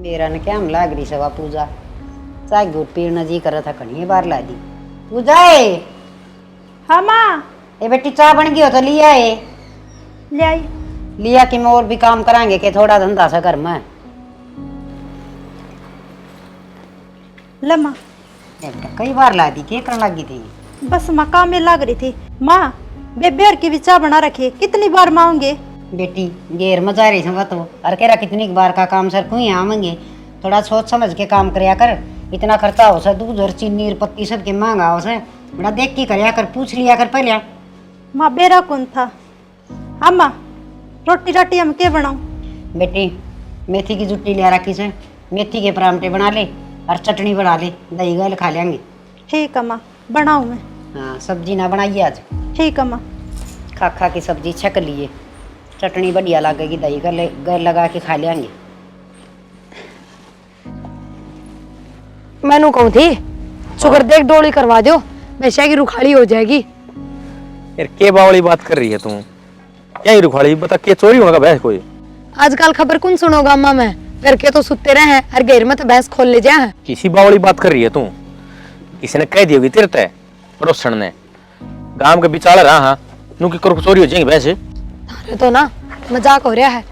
मेरा ने क्या हम लाग रही सवा पूजा चाय गुड़ पीना जी कर था कहीं बार ला दी पूजा है। हाँ माँ। ए बेटी चाय बन गई हो तो लिया है। ले आई। लिया कि मैं और भी काम करांगे के थोड़ा धंधा सा घर में। ले माँ। कई बार ला दी के करने लगी थी। बस माँ काम में लग रही थी। माँ बेबे और की भी चाय बना रखी है, कितनी बार मांगे। बेटी घेर मजा रही समझ तो अरे कह रहा कितनी बार का काम सर क्यों यहाँ मांगे। थोड़ा सोच समझ के काम करया कर। इतना खर्चा हो सा दूध और चीनी और पत्ती सब के महंगा हो सा बड़ा देख के करया कर पूछ लिया कर पहले। माँ बेरा कौन था। हाँ माँ रोटी राटी हम क्या बनाऊँ। बेटी मेथी की जुट्टी लिया रखी से मेथी के परांठे बना ले और चटनी बना ले दही गल खा लेंगे। ठीक है माँ बनाऊँ मैं। हाँ सब्जी ना बनाइए आज। ठीक है माँ। खा खा की सब्जी छक लिए चटनी बढ़िया लगेगी दही गल लगा के खा लेंगे। मैनू कहूँ थी शुगर देख डोली करवा दो वैसे की रुखाली हो जाएगी। यार के बावली बात कर रही है तू। क्या ही रुखाली बता के चोरी होगा भैंस कोई। आजकल खबर कौन सुनोगा अम्मा मैं घर के तो सुते रहे हैं और घेर में तो भैंस खोल ले जाए। किसी बावली बात कर रही है तू। किसी ने कह दी होगी तेरे तय पड़ोसन ने गांव के बिचारा रहा हाँ नू की चोरी हो जाएंगे भैंस। अरे तो ना मजाक हो रहा है।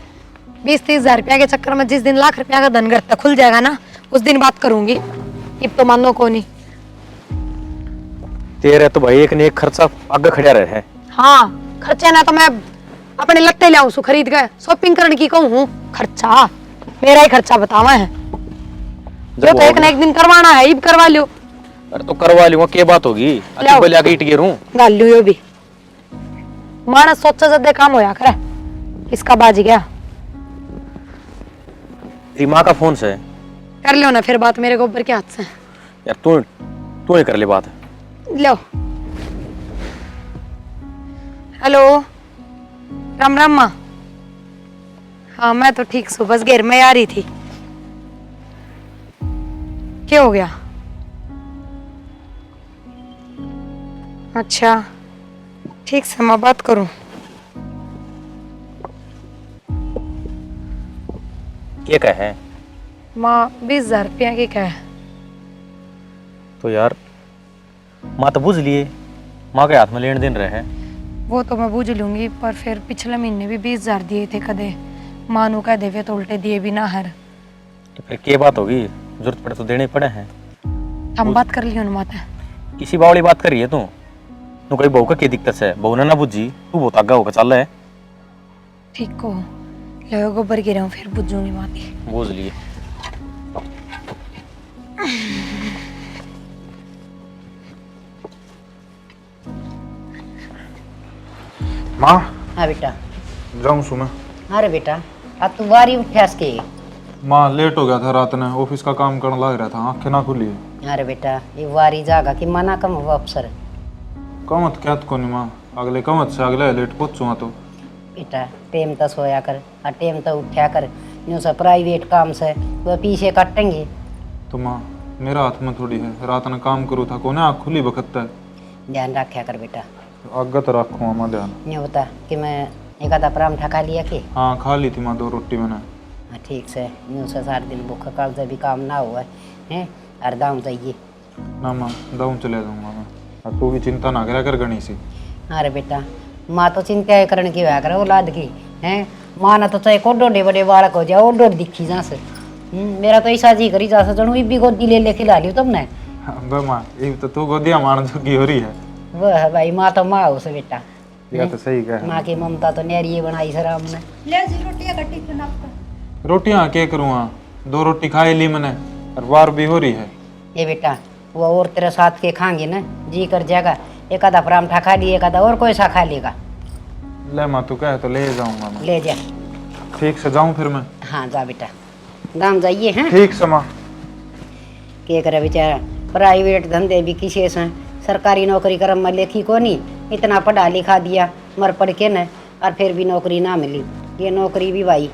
20-30 हजार रुपया के चक्कर में जिस दिन लाख रुपया का धन घर तक खुल जाएगा ना उस दिन बात करूंगी। अब तो मानो को नहीं। तेरे तो भाई एक ने एक खर्चा आगे खड़ा रहे है। हाँ खर्चा ना तो मैं अपने लगते लाऊं सु खरीद गए शॉपिंग करने की कहूँ हूँ खर्चा मेरा ही खर्चा बतावा है जो तो एक ना एक दिन करवाना है अब करवा लियो। अरे तो करवा लूंगा क्या बात होगी। ईट गिरूं गाल लियो भी मानस सोचा जदे काम होया करे इसका बाज गया। तेरी माँ का फोन से कर लो ना फिर बात मेरे गोबर के हाथ से। यार तू ही कर ले बात। लो हेलो राम राम माँ। हाँ मैं तो ठीक सू बस घेर में आ रही थी। क्या हो गया। अच्छा ठीक से मैं बात करूं। क्या कहे माँ 20,000 रुपया की कहे। तो यार माँ तो बुझ लिए माँ के हाथ में लेन देन रहे। वो तो मैं बूझ लूंगी पर फिर पिछले महीने भी 20,000 दिए थे कदे मानू कह देवे तो उल्टे दिए भी ना हर। तो फिर क्या बात होगी जरूरत पड़े तो देने पड़े हैं। हम बात कर लियो ना माता। किसी बावली बात कर रही है तू कोई बहू का क्या दिक्कत है बहू ने ना बुझी तू बहुत आगा होकर चल रहा है। ठीक को लो गोबर गिरा हूँ फिर बुझूंगी माती। बुझ लिए माँ। हाँ बेटा जाऊँ सु मैं। अरे बेटा अब तू बारी उठ्यास के। माँ लेट हो गया था रात ने ऑफिस का काम करने लग रहा था आंखें ना खुली है। अरे बेटा ये वारी जागा कि मना कम हुआ अफसर। कमत क्या को नहीं माँ अगले कमत से अगले लेट पहुँचूँगा तो। बेटा टेम तो सोया कर और टेम तो उठा कर यूँ सा प्राइवेट काम से वह पीछे काटेंगे। तो माँ मेरा हाथ में थोड़ी है रात ने काम करूँ था कोने आँख खुली बखतता है। ध्यान रखा कर बेटा। आगे तो रखूँगा माँ ध्यान। नहीं होता कि मैं एक आधा परांठा खा लिया कि। हाँ खा ली थी माँ 2 रोटी मैंने। हाँ ठीक से यूँ से सारे दिन भूखा काल से भी काम ना हुआ है और दाम चाहिए ना माँ दाऊँ चले जाऊँगा मैं और तू भी चिंता ना करा कर गणी सी। अरे बेटा माँ तो चिंता करने की हुआ करे औलाद की है। माँ ना तो चाहे कोडोडे बड़े बालक हो जाए ओडो दिखी जा से मेरा तो ऐसा जी करी जा सू भी गोदी ले खिला लियो तुमने। बे माँ ये तो तू गोदिया मान चुकी हो रही है। वह है भाई माँ तो माँ हो से बेटा। यह तो सही कहा। माँ की ममता तो न्यारी बनाई सर हमने। ले जी रोटियां का टिफिन आपका। रोटियाँ क्या करूँगा 2 रोटी खाई ली मैंने और वार भी हो रही है। ये बेटा वो और तेरे साथ के खाएंगे ना जी कर जाएगा एक आधा परांठा खा लिए एक आधा और कोई सा खा लेगा। ले माँ तू कहे तो ले जाऊँगा मैं। ले जा। ठीक से जाऊँ फिर मैं। हाँ जा बेटा दाम जाइए हैं। ठीक से माँ। क्या करे बेचारा प्राइवेट धंधे भी किसी से सरकारी नौकरी करम में लेखी को नहीं इतना पढ़ा लिखा दिया मर पढ़ के न और फिर भी नौकरी ना मिली। ये नौकरी भी भाई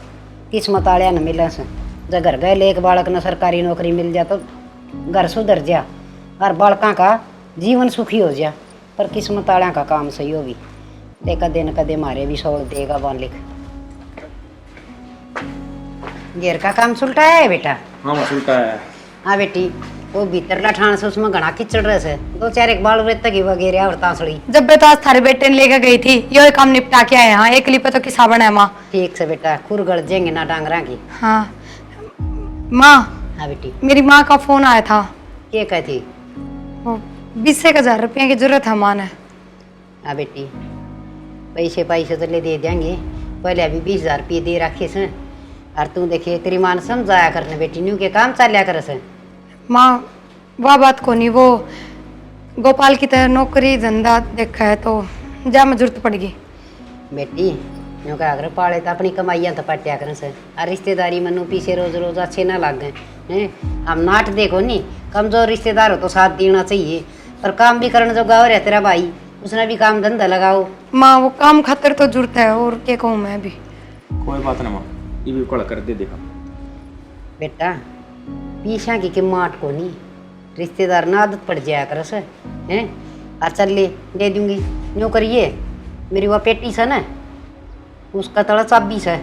किस्मत आलिया न मिले से जब घर गए एक बालक न सरकारी नौकरी मिल जा तो घर सुधर जा और बालका का जीवन सुखी हो जा पर किस्मत आलिया का काम सही हो भी ते कदे न कदे मारे भी छोड़ देगा बालिक। घेर का काम सुलटाया है बेटा? हाँ माँ सुलटा है। हाँ बेटी, वो भीतर ठाण से उसमें घना कीचड़ रहे से, दो चार एक बाल रेत की वगैरह और तांसड़ी। जब बे तो आज थारे बेटे ने लेकर गई थी, यो काम निपटा के आए। हाँ, एक लिपे तो किसा बना है माँ। ठीक से बेटा, खुर गड़ जाएंगे ना डांगरा की। हाँ माँ, हाँ बेटी, मेरी माँ का फोन आया था। क्या कहती? 20,000 रुपये की जरूरत है माँ ने। हाँ बेटी, पैसे तो ले दे देंगे, पहले अभी 20,000 रुपये दे रखे से। और तू देखिए तेरी माँ ने समझाया करने बेटी, न्यू के काम चलिया करे से। माँ वह बात को नहीं, वो गोपाल की तरह नौकरी धंधा देखा है तो जा में जरूरत पड़ेगी। बेटी न्यू का अगर पाले तो अपनी कमाइयाँ तो पटिया करे से, और रिश्तेदारी मनु पीछे रोज रोज अच्छे ना लग गए हैं। हम नाट देखो नहीं, कमजोर रिश्तेदार हो तो साथ देना चाहिए, पर काम भी करने जो गाँव रहे तेरा भाई, उसने भी काम धंधा लगाओ। माँ वो काम खातिर तो जरूरत है, और क्या कहूँ मैं भी। कोई बात ना माँ, ये भी कड़ा कर दे देखा। बेटा पीछा की माट को नहीं, रिश्तेदार ना आदत पड़ जाया कर से हैं। और चल ले दे दूंगी, यूँ करिए मेरी वह पेटी से ना, उसका तड़ा 26 है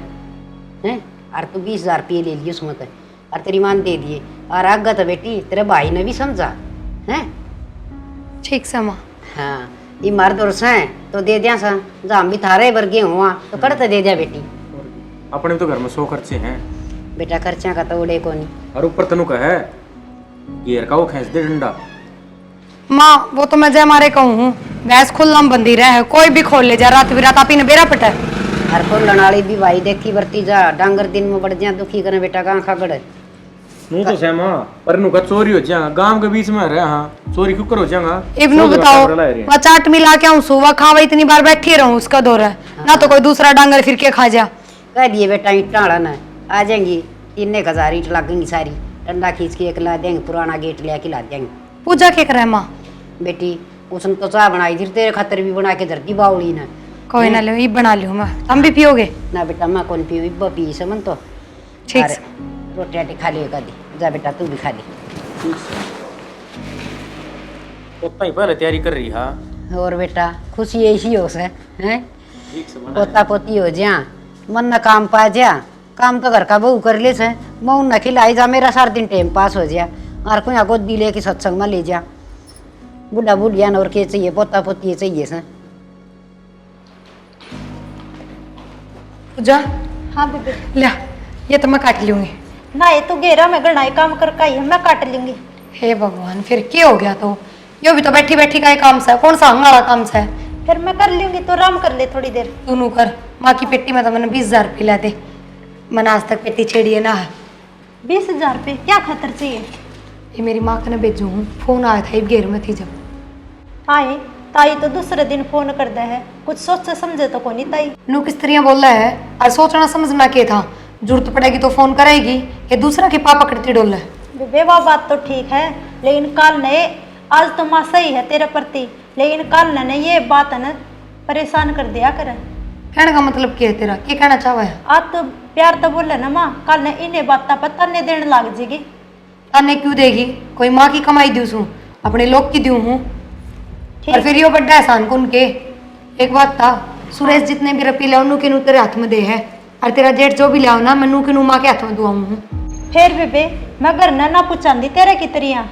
हैं। और तू 20,000 रुपये ले लिए उसमें तो, और तेरी मान दे दिए। और आगे तो बेटी तेरे भाई ने भी समझा हैं। ठीक से माँ। हाँ, ये मर्द और से तो दे दिया सा, जहाँ हम भी थारे वर्गे हुआ तो करते दे दिया बेटी। अपने तो घर में 100 खर्चे हैं बेटा, खर्चा का तो उड़े को नहीं। और ऊपर तनु का है घेर का वो खींच दे डंडा। माँ वो तो मैं जय मारे कहूँ हूँ, भैंस खुल्लम बंदी रहे, कोई भी खोल ले जा, रात बिरात आपी ने बेरा पटा। हर को लड़ाई भी भाई देखी बरती जा, डांगर दिन में बढ़ जा, दुखी करे बेटा कहाँ खागड़। नू तो सहमा पर नु का चोरी हो जाएगा, गांव के बीच में रहे। हाँ चोरी क्यों हो जाएगा? इब्नू बताओ, मैं चाट मिला के आऊँ सुबह खावा, इतनी बार बैठी रहूँ उसका दौर है ना, तो कोई दूसरा डांगर फिर के खा जा। कह दिए बेटा ईटाड़ा ना आ जाएंगी, 3,000 ईट लगेंगी सारी, डंडा खींच के एक ला देंगे, पुराना गेट ले के ला देंगे। पूजा क्या करे माँ? बेटी उसने तो चाह बनाई थी, तेरे खातर भी बना के धरती बाउली ना। कोई ना ले, बना लियो मैं, हम भी पियोगे? ना बेटा मैं कौन पी, इब्बा पी समन तो। ठीक अरे, रोटी राटी खा लियो कदी, जा बेटा तू भी खा ली। उतना ही पहले तैयारी कर रही। हाँ और बेटा खुशी ऐसी हो से हैं, ठीक से बना। पोता पोती हो जा, मन न काम पा जा, काम तो घर का बहू कर ले से, मऊ न खिलाई जा, मेरा सारा दिन टाइम पास हो जा। और कोई आगो दिले के सत्संग में ले जा, बुढ़ा बुढ़िया और के चाहिए, पोता पोती चाहिए से। पूजा हाँ बेबे। ले, ये तो मैं काट लूंगी। ना ये तो घेरा में गणाई काम कर का ही है, मैं काट लूंगी। हे भगवान, फिर क्या हो गया? तो यो भी तो बैठी बैठी का ही काम से, कौन सा हंगाड़ा काम से? फिर मैं कर लूंगी, तो आराम कर ले थोड़ी देर। दोनों कर। माँ की पेटी में तो मैंने 20,000 रुपये ला दे, मैंने आज तक पेटी छेड़ी है ना। 20,000 रुपये क्या खतर चाहिए? ये मेरी माँ का ना भेजू हूँ, फोन आया था, घेर में थी जब। आए ताई तो दूसरे दिन फोन कर दे है, कुछ सोच से समझे तो कोनी ताई। नू किस तरह बोल रहा है, और सोचना समझना क्या था? जरूरत पड़ेगी तो फोन करेगी, ये दूसरा की पापा करती डोल है। बेबे वह बात तो ठीक है, लेकिन कल ने, आज तो माँ सही है तेरे प्रति, लेकिन कल ने ये बात न परेशान कर दिया कर। कहने का मतलब क्या है तेरा? क्या कहना चाहवा है? आज तो प्यार तो बोले ना माँ, कल ने इन्हें बात पता नहीं देने लग जाएगी। ताने क्यों देगी? कोई माँ की कमाई दूँ हूँ, अपने लोग की दूँ हूँ, और फिर यो बड्डा एहसान कौन के? एक बात था, सुरेश जितने भी रुपये लाओ नू के नू तेरे हाथ में दे है, और तेरा जेठ जो भी लाओ ना, मैं नू के नू माँ के हाथ में दुआऊँ हूँ। फिर बेबे मैं घर ना पूछांदी तेरे की तरिया,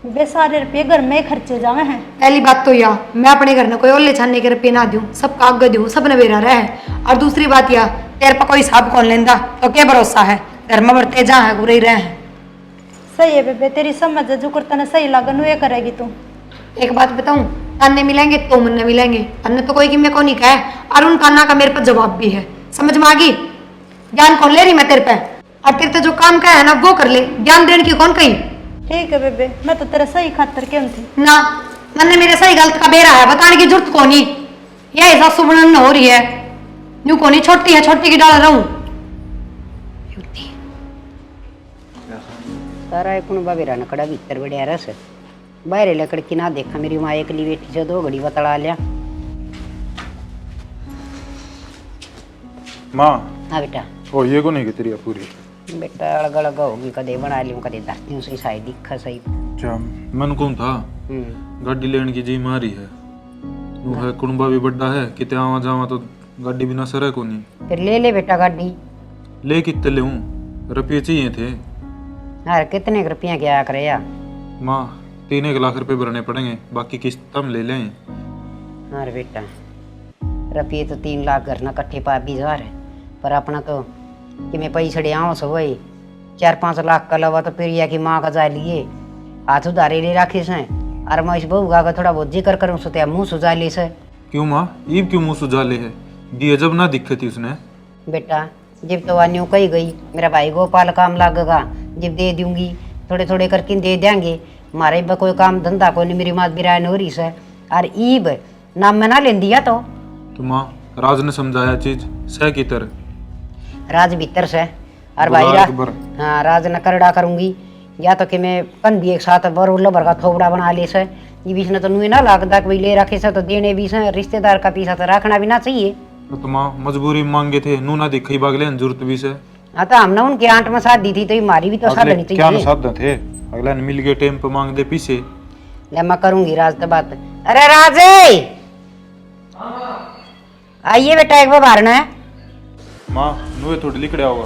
बेबे सारे रुपये घर में खर्चे जावे हैं। पहली बात तो या मैं अपने घर में कोई और ले छानने के रुपये ना दूँ, सब कागज दूँ, सब नवेरा रहे। और दूसरी बात या तेरे पर कोई हिसाब कौन लेंदा, तो क्या भरोसा है? घर में बरते जा है बुरे ही रहे हैं। सही है बेबे, तेरी समझ जो करता ना सही लगन ये करेगी तू। एक बात बताऊं, ताने मिलेंगे तो मन मिलेंगे, अन्य तो कोई कि मैं को नहीं कहे, और उन ताना का मेरे पर जवाब भी है। समझ में आ गई? ज्ञान कौन ले रही मैं तेरे पे, और तेरे तो जो काम का है ना वो कर ले, ज्ञान देने की कौन कही? ठीक है बेबे, मैं तो तेरा सही खातर क्यों थी ना, मैंने मेरे सही गलत का बेरा है, बताने की जरूरत को नहीं। यह ऐसा सुबह हो रही है, यूं को नहीं, छोटी है, छोटी की डाल रहा हूं। सारा एक बाबेरा नकड़ा भीतर बढ़िया रस, बाहर लकड़ की ना देखा, मेरी माँ एक ली बेटी से 2 घड़ी बतला लिया। माँ हाँ बेटा। ओ ये को नहीं की तेरी पूरी बेटा अलग अलग होगी, कदे बना लियो कदे धरती हूँ, सही साई दिखा सही। अच्छा मन कौन था गाड़ी लेने की जी मारी है, वो है कुंबा भी बड़ा है, किते आवा जावा तो गाड़ी बिना सरे को नहीं। फिर ले ले बेटा गाड़ी। ले कितने ले हूँ, रुपये चाहिए थे यार कितने रुपया क्या करे यार। माँ 3 लाख रुपए भरने पड़ेंगे, बाकी किस्त हम ले लें। अरे बेटा रुपये तो 3 लाख करना कट्ठे पा 20,000 है, पर अपना तो कि मैं पैसे डे आओ सो वही 4-5 लाख का लवा तो फिर या कि माँ का जा लिए हाथ उधारे ले रखे से। और मैं इस बहू का थोड़ा बहुत जिक्र करूँ सो त्या मुँह सुझा ले से। क्यों माँ, ईब क्यों मुँह सुझाले है? दिए जब ना दिक्कत थी उसने। बेटा जब तो वान्यू कही गई मेरा भाई गोपाल काम लागेगा, जब दे दूंगी थोड़े थोड़े करके दे देंगे। हमारे भी कोई काम धंधा कोई नहीं, मेरी मात बिरान हो रही से। और ईब नाम में ना ले दिया तो माँ राज ने समझाया चीज सह की तरह। राज भीतर से और भाई हाँ राज न करड़ा करूंगी या तो कि मैं कंधी एक साथ बरोल भर का थोबड़ा बना ले से। ये बीच में तो नुए ना लागदा कोई ले रखे से तो देने भी से, रिश्तेदार का पीछा तो रखना भी ना चाहिए। तो माँ मजबूरी मांगे थे, नू ना दिखाई बागले जरूरत भी से। हाँ तो हमने उनके आंट में साथ दी थी तो हमारी भी तो साथ देनी क्या चाहिए। साध थे अगला ने मिल गए टाइम पे मांग दे पीछे। ले मैं करूंगी राज तो बात। अरे राज आइए बेटा एक बार मारना है। माँ नुए थोड़ी लिखड़िया होगा,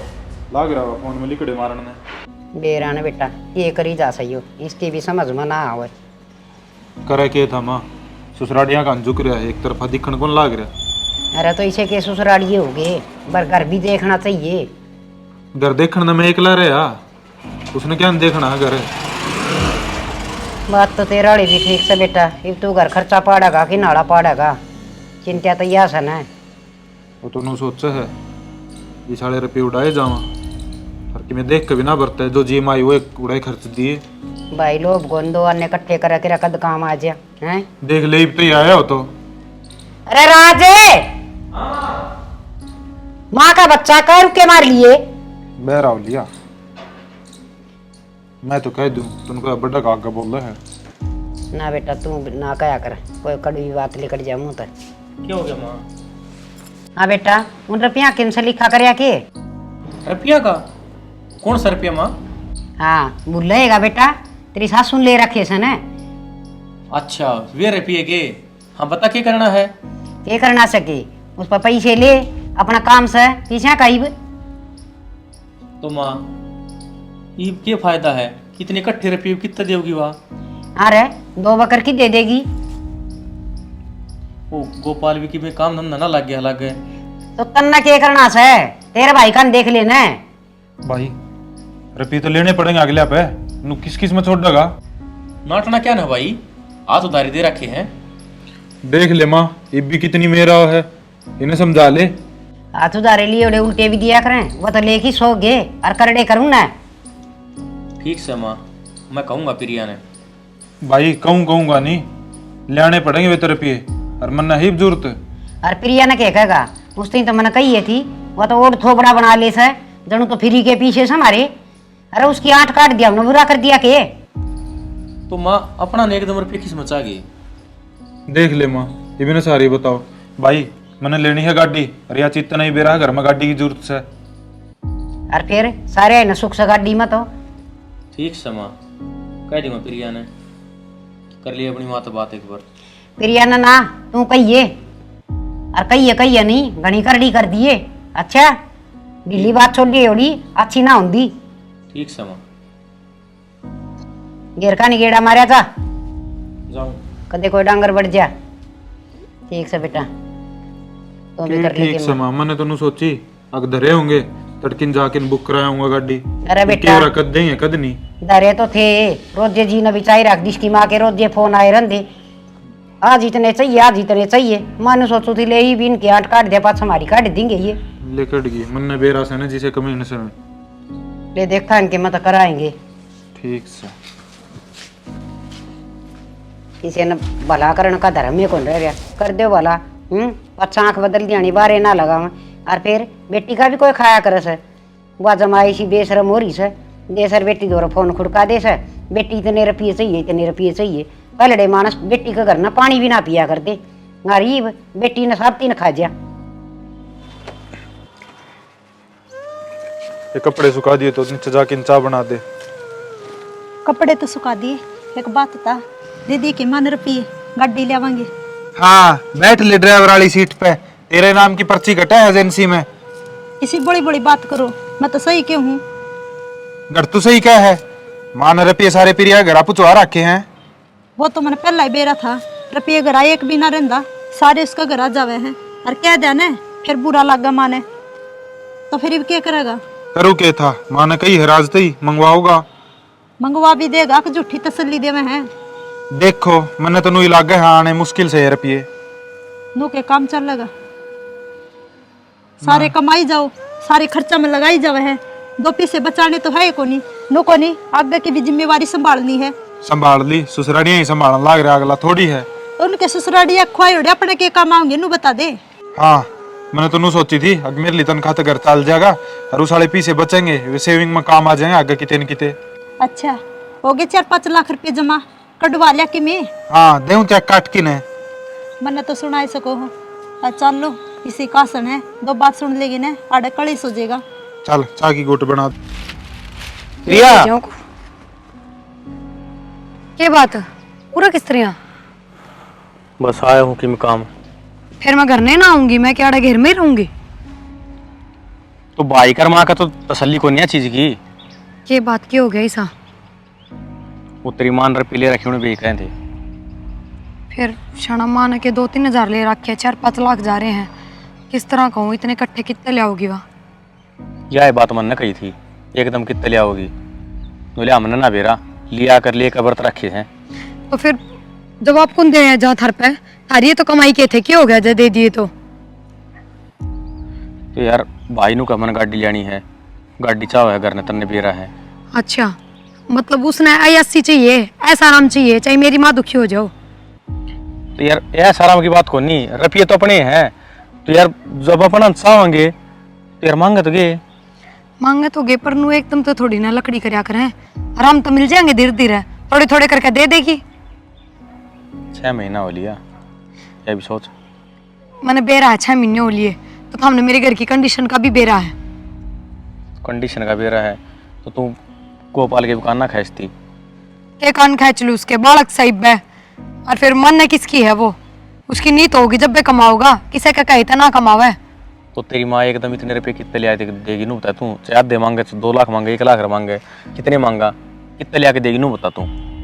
लाग रहा होगा फोन में लिखड़े मारने ने। बेरा ने बेटा ये करी जा सही हो, इसकी भी समझ में ना आवे। करे के था माँ, ससुरालियाँ का झुक रहा है एक तरफा दिखने कौन लाग रहा। अरे तो इसे के ससुरालिये हो गए, पर घर भी देखना चाहिए। घर देखने में एकला रहा, उसने क्या देखना है घर। बात तो तेरा वाली भी ठीक से बेटा, अब तू घर खर्चा पाड़ेगा कि नाड़ा पाड़ेगा, चिंता तो यह सन है। वो तो नू सोचा है ये साढ़े रुपये उड़ाए जावा, और कि मैं देख कभी ना बरता है जो जी माई वो एक उड़ाए खर्च दिए। भाई लोग गोंदो अन्य इकट्ठे कर के कद काम आ जा हैं। देख ले तो ही आया हो तो। अरे राजे माँ का बच्चा कर के मार लिए। बहराव लिया मैं तो कह दूं तुमको बड़ा काका बोल रहा है। ना बेटा तू ना कया कर, कोई कड़वी बात लेकर जा मुँह तक। क्या हो गया माँ? हाँ बेटा उन रुपया किन से लिखा कर के। रुपया का? कौन सा रुपया माँ? हाँ भूल रहेगा बेटा, तेरी सासू ले रखे से न। अच्छा वे रुपये के? हाँ बता क्या करना है? ये करना सके उस पर पैसे ले अपना काम से पीछे करीब। तो माँ ये क्या फायदा है? कितने इकट्ठे रुपये कितना देगी वहाँ? अरे 2 बकर की दे देगी। वो गोपाल भी कि में काम धंधा ना लग गया लग गए तो तन्ना क्या करना से, तेरे भाई का देख लेना। भाई रुपये तो लेने पड़ेंगे अगले पे, नू किस किस में छोड़ देगा। नाटना क्या ना भाई, हाथ उधारी दे रखे हैं। देख ले माँ ये भी कितनी मेरा है, इन्हें समझा ले। हाथ उधारे लिए उड़े उल्टे भी दिया करें, वो तो लेके सो गए और करड़े करूँ ना। ठीक से माँ मैं कहूँगा प्रिया ने। भाई कहूँगा नहीं, लेने पड़ेंगे वे रुपये और मन ही जरूरत। और प्रिया ने क्या कहेगा, उस दिन तो मैंने कही थी वो तो और थोबड़ा बना ले से जनू तो फ्री के पीछे से हमारे। अरे उसकी आंट काट दिया हमने, बुरा कर दिया के। तो माँ अपना ने एकदम रुपये किस मचा गई। देख ले माँ ये भी ना सारी बताओ। भाई मैंने लेनी है गाड़ी और या चित्त नहीं बेरा घर में गाड़ी की जरूरत से। और फिर सारे है न सुख से गाड़ी में तो। ठीक से माँ कह दूंगा प्रिया ने, कर लिया अपनी माँ तो बात एक बार। प्रिया ने ना तू कहिए और कहिए नहीं घनी करड़ी कर दिए। अच्छा ढीली बात छोड़ दी होड़ी अच्छी ना होंगी। ठीक से माँ गिर का नहीं गेड़ा मारा था जाऊँ कदे कोई डांगर बढ़ जा। ठीक से बेटा तो भी कर ठीक लीजिए। से माँ मैंने तो नू सोची अग धरे होंगे तड़किन जाके बुक कराऊंगा गाड़ी। अरे बेटा कद देंगे कद नहीं डरे तो थे, रोजे जी ने बिचाई रख दी इसकी माँ के, रोजे फोन आए रहते आज इतने चाहिए आज इतने चाहिए। मानो सोचू थी ले ही भी इनकी आंट काट दे पास हमारी काट देंगे ये। ले कट गई मन ने बेरा से ना जिसे कमी न से। ले देखा इनके मत कराएंगे। ठीक से किसी ने भला करने का धर्म ही कौन रह गया, कर दो भला। अच्छा आँख बदल दिया बारे ना लगा। और फिर बेटी का भी कोई खाया करे से, वह जमाई सी बेशरम हो रही से, दे सर बेटी दो फोन खुड़का दे सर बेटी इतने रुपये चाहिए इतने रुपये चाहिए। पहले मानस बेटी का घर ना पानी भी ना पिया कर दे, गरीब बेटी ने सब तीन खा जा। ये कपड़े सुखा दिए तो नीचे जाके चाय बना दे। कपड़े तो सुखा दिए, एक बात था दीदी के मन रुपये गाड़ी ले आवांगे। हाँ बैठ ले ड्राइवर वाली सीट पे, तेरे नाम की पर्ची कटा है एजेंसी में। इसी बड़ी बड़ी बात करो, मैं तो सही क्यों हूँ। घर तो सही क्या है, माँ ने रुपये सारे पिरिया घर पुचवा रखे हैं। वो तो मैंने पहला ही बेरा था, रुपये घर एक भी ना रहता, सारे उसका घर आ जावे हैं और कह दिया ने फिर बुरा लगा माने तो फिर क्या करेगा। करू के था, माँ ने कही है राजती मंगवाओगा, मंगवा भी देगा कि झूठी तसल्ली देवे हैं। देखो मैंने तो नहीं लागे हाँ आने मुश्किल से है रुपये। नो के काम चलेगा, सारे कमाई जाओ, सारे खर्चा में लगाई जावे है, दो पैसे बचाने तो है को नहीं, नो को नहीं, आगे की भी जिम्मेवारी संभालनी है। संभाल ली, ससुरालियां ही संभालने लाग रहा, अगला थोड़ी है। तो उनके ससुरालिया खुआई उड़े अपने के काम आओगे नु बता दे। हाँ मैंने तो नू सोची थी अगर मेरे लिए तनख्वाह तो घर चल जाएगा और उस साले पैसे बचेंगे, वे सेविंग में काम आ जाएंगे आगे किते न किते। अच्छा हो गए 4-5 लाख रुपए जमा कटवा लिया कि मैं। हाँ देऊं चेक काट के ने। मैंने तो सुनाई सको हो, चल लो इसी का सन है, 2 बात सुन लेगी ना आड़े कड़ी सो जाएगा। चल चाय की घुट बना। प्रिया क्या बात है, पूरा किस तरह? बस आया हूँ कि मैं काम। फिर मैं घर नहीं ना आऊंगी, मैं क्या घर में ही रहूंगी? तो भाई कर माँ का तो तसल्ली को नहीं है चीज की। ये बात की हो गया ऐसा? वो तेरी माँ ने रुपये ले रखे उन्हें बेच रहे थे। फिर क्षणा मान के 2-3 हजार ले रखे, 4-5 लाख जा रहे हैं, किस तरह कहूँ? इतने इकट्ठे कितने ले आओगी वह? यह बात मन ने कही थी एकदम कितने ले आओगी, बोले हमने ना बेरा लिया कर लिए कबर रखे हैं। तो फिर जब आप कौन दे जहाँ थर पे थारी तो कमाई के थे, क्या हो गया जब दे दिए तो यार भाई नु का मन गाड़ी लेनी है, गाड़ी चाहो है घर ने तन्ने बेरा है। अच्छा मतलब उसने ऐसी चाहिए, ऐसा आराम चाहिए, चाहे मेरी माँ दुखी हो जाओ। तो यार ऐसा आराम की बात को नहीं, रुपये तो अपने हैं, तो यार जब अपना चाहेंगे तो यार मांगे तो गे मांगे तो गे, पर नू एकदम तो थोड़ी ना लकड़ी करया करें, आराम तो मिल जाएंगे धीरे धीरे, थोड़े थोड़े करके दे देगी। 6 महीना हो लिया, ये भी सोच। मैंने बेरा है 6 महीने हो लिए, तो हमने मेरे घर की कंडीशन का भी बेरा है। कंडीशन का बेरा है तो तू गोपाल की दुकान ना खींचती। के कान खींच लू उसके, बालक साहिब है, और फिर मन ने किसकी है वो, उसकी नीत होगी जब भी कमाओगा, किसे का कहे तो ना कमावे। तो तेरी माँ एकदम इतने रुपये कितने ले आए देगी नू बता तू? चाहे आधे मांगे तो 2 लाख मांगे, 1 लाख मांगे, कितने मांगा कितने ले आके देगी नू बता तू?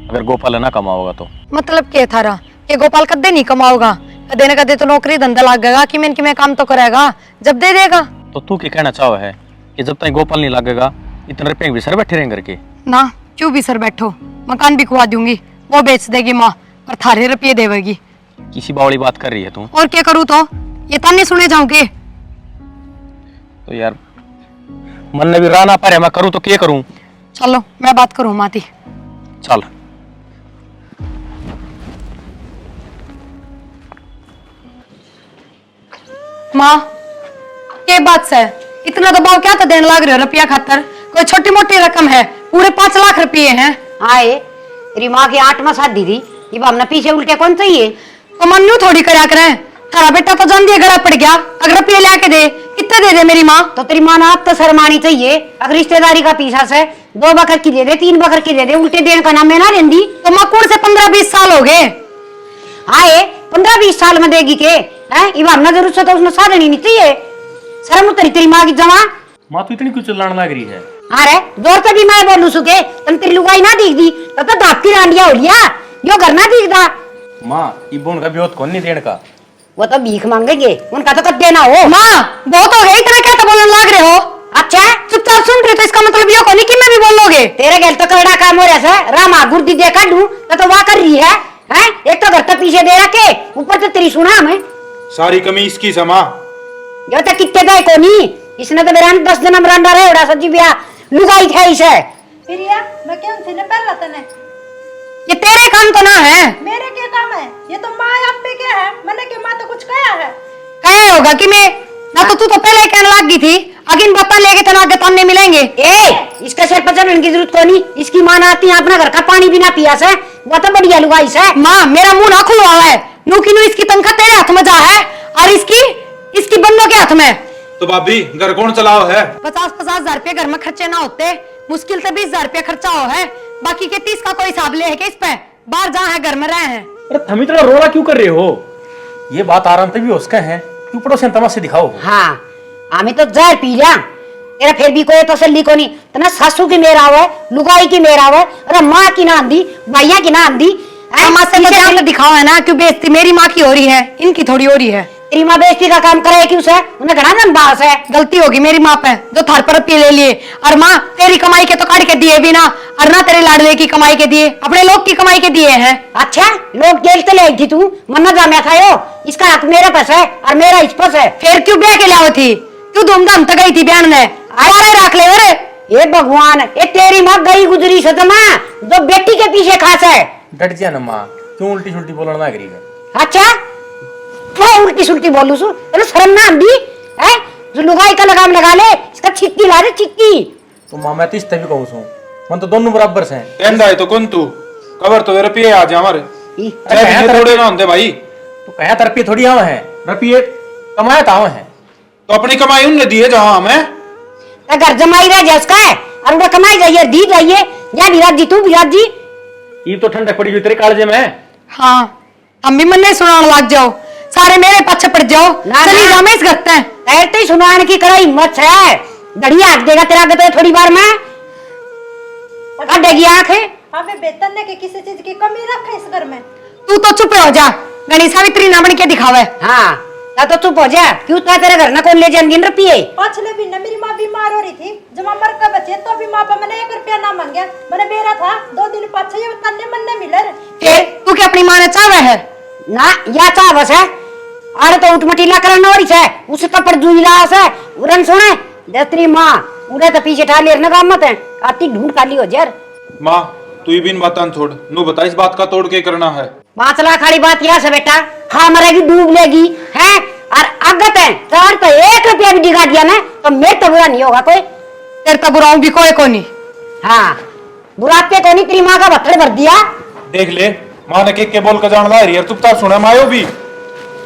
अगर गोपाल ना कमाओगा तो मतलब क्या थारा कि गोपाल कदे नहीं कमाओगा, कदे न कदे तो नौकरी धंधा लगेगा कि मैं काम तो करेगा जब दे देगा। तो तू क्या कहना चाहो है कि जब तक गोपाल नहीं लगेगा इतने रुपये भी सर बैठे रहेंगे करके? ना क्यों भी सर बैठो, मकान भी खुआ दूंगी, वो बेच देगी माँ और थारे रुपये देवेगी। किसी बावली बात कर रही है तू? और क्या करूँ तो ये ताने सुने जाऊंगे? तो यार मन ने भी रहा ना पारे, मैं करूँ तो क्या करूँ? चलो मैं बात करूँ माती। चल माँ के बात से इतना दबाव क्या तो देने लग रहे हो रुपया खातर? कोई छोटी मोटी रकम है, पूरे 5 लाख रुपये हैं। आए तेरी माँ की 8वां शादी थी, ये हमने पीछे उल्टे कौन चाहिए? तो मन्नू थोड़ी करा करें, थारा बेटा तो जान दिए गला पड़ गया, अगर रुपये लेके दे कितने दे दे मेरी माँ? तो तेरी माँ ने अब तो शर्मानी चाहिए, अगर रिश्तेदारी का पीछा से 2 बकर की दे दे, 3 बकर की दे दे, उल्टे देने का नाम मैं ना देंदी। तो मकुड़ से 15-20 साल हो गए। आए 15-20 साल में देगी के हैं? ये हमने जरूरत से तो उसने साधन ही नहीं चाहिए, शर्म उतरी तेरी माँ की जमा। माँ तू इतनी क्यों चिल्लाने लग रही है? अरे जोर से भी मैं बोलू सुके तन तेरी लुगाई ना दिख दी तब तो धापती रांडिया हो लिया, यो घर ना दिखदा। माँ ये बोन का ब्योत कौन नहीं देने का? वो तो भीख मांगेंगे, उनका तो कद देना हो। माँ बहुत हो गई, इतना क्या तो बोलने लग रहे हो? अच्छा चुपचाप सुन रहे तो इसका मतलब ये को नहीं कि मैं भी बोल लोगे। तेरे घर तो करड़ा काम हो रहा है, रामा गुर्दी देखा लू तो वाह कर रही है, हैं? एक तो घर तक पीछे दे रखे, ऊपर तो तेरी सुना हमें सारी कमी इसकी समा। यो तो कितने गए को नहीं, इसने तो मेरा 10 दिन रंडा रहे उड़ा सजी बिया लुगाई थे इसे। प्रिया मैं क्यों थी ना पहला तने, ये तेरे काम तो ना है, मेरे क्या काम है? ये तो माँ आप पे क्या है, मैंने क्या माँ तो कुछ कहा है? कहे होगा कि मैं ना, तो तू तो पहले कहने लग गई थी अगिन बता लेके तो आगे ताने मिलेंगे। ए इसका सिर पर चढ़ने की जरूरत को नहीं, इसकी माँ आती है अपना घर का पानी भी ना पिया से, वो तो बढ़िया लुगाई से। माँ मेरा मुंह ना खुलवा है, नू की नू इसकी तनख्वाह तेरे हाथ में जा है और इसकी बन्नों के हाथ में। तो भाभी घर कौन चलाओ है? 50-50 हजार रुपये घर में खर्चे ना होते, मुश्किल से 20 हजार रुपया खर्चा हो है, बाकी के 30 का कोई हिसाब ले है कि इस पे बाहर जहाँ है घर में रहे हैं। अरे हम इतना रोना क्यों कर रहे हो? ये बात आराम से भी उसका है, क्यों पड़ोसन तमाशे दिखाओ? हाँ हमें तो जहर पी लिया, तेरा फिर भी कोई तसल्ली को नहीं तना सासू की मेरा हुआ लुगाई की मेरा हुआ अरे माँ की ना आंदी भैया की ना आंदी माँ से बचाव तो दिखाओ है ना, क्यों बेइज्जती मेरी माँ की हो रही है, इनकी थोड़ी हो रही है। तेरी माँ बेइज्जती का काम करे कि उसे उन्हें घना दम बास है। गलती होगी मेरी माँ पे जो थार पर रुपये ले लिए। और माँ तेरी कमाई के तो काट के दिए भी ना, और ना तेरे लाडले की कमाई के दिए, अपने लोग की कमाई के दिए हैं। अच्छा लोग जेल से ले थी तू मन्ना जा मैं खायो इसका हक मेरा पास है और मेरा इस पास है। फिर क्यों ब्याह के लाओ थी, क्यों धूमधाम तक गई थी बहन ने, आया रख ले। अरे ये भगवान ये तेरी माँ गई गुजरी सदमा जो बेटी के पीछे खास है। डट जा ना माँ, क्यों उल्टी सुल्टी बोलना ना करी है। अच्छा क्या उल्टी सुल्टी बोलू सु तेरे शर्म ना आंदी है जो लुगाई का लगाम लगा ले इसका छिक्की ला रे छिक्की। तो माँ मैं तीस भी कहूँ सू मन तो दोनों बराबर से हैं। कहंदा है तो कौन तू कवर तो रुपये आ जा हमारे कहे थोड़े ना होंगे भाई। तो कहा तरपी थोड़ी आवा है, रुपये कमाया तो आवा है। तो अपनी कमाई उनने दिए जहाँ हमें घर जमाई रह जा उसका है और उन्हें कमाई जाइए दी जाइए या विराट जी तू विराट जी ये तो ठंडक पड़ी हुई तेरे कालजे में। हाँ हम भी मन नहीं सुनाने लग जाओ, सारे मेरे पीछे पड़ जाओ, चली जाओ मैं इस गत्ते हैं। तैरते ही सुनाने की करा हिम्मत है दड़िया हाथ देगा तेरा आगे तो थोड़ी बार में काटेगी आंख। हमें वेतन ने किसी चीज की कमी रखे इस घर में। तू तो चुप हो जा, गणेश सावित्री ना बन के दिखावे। हाँ या तो चुप हो जा क्यों था तेरे घर ना कौन ले जाएंगे रुपये। पिछले महीने मेरी माँ बीमार हो रही थी, जब मैं मर कर बचे तो भी माँ पर मैंने 1 रुपया ना मांगा। मैंने बेरा था 2 दिन पाछे ये तन्ने मन्ने मिले। फिर तू क्या अपनी माँ ने चावे है ना या चाह बस है अरे तो उठमटीला करना वाली है उस कपड़ जुईला है उड़न सुने दस्तरी माँ उड़े तो पीछे ठा ले ना मत है आती ढूंढ खाली हो जर। माँ तू ही बिन बातान छोड़ नू बता इस बात का तोड़ के करना है। 5 लाख वाली बात यह है बेटा खा मरेगी डूब लेगी है और अगत है चार तो 1 रुपया भी दिखा दिया ना तो मैं तो बुरा नहीं होगा कोई। तेरे तो बुराऊ भी कोई को नहीं। हाँ बुराते को नहीं तेरी माँ का भत्थड़ भर दिया। देख ले माँ ने के बोल का जान ला रही है चुपचाप सुना मायो भी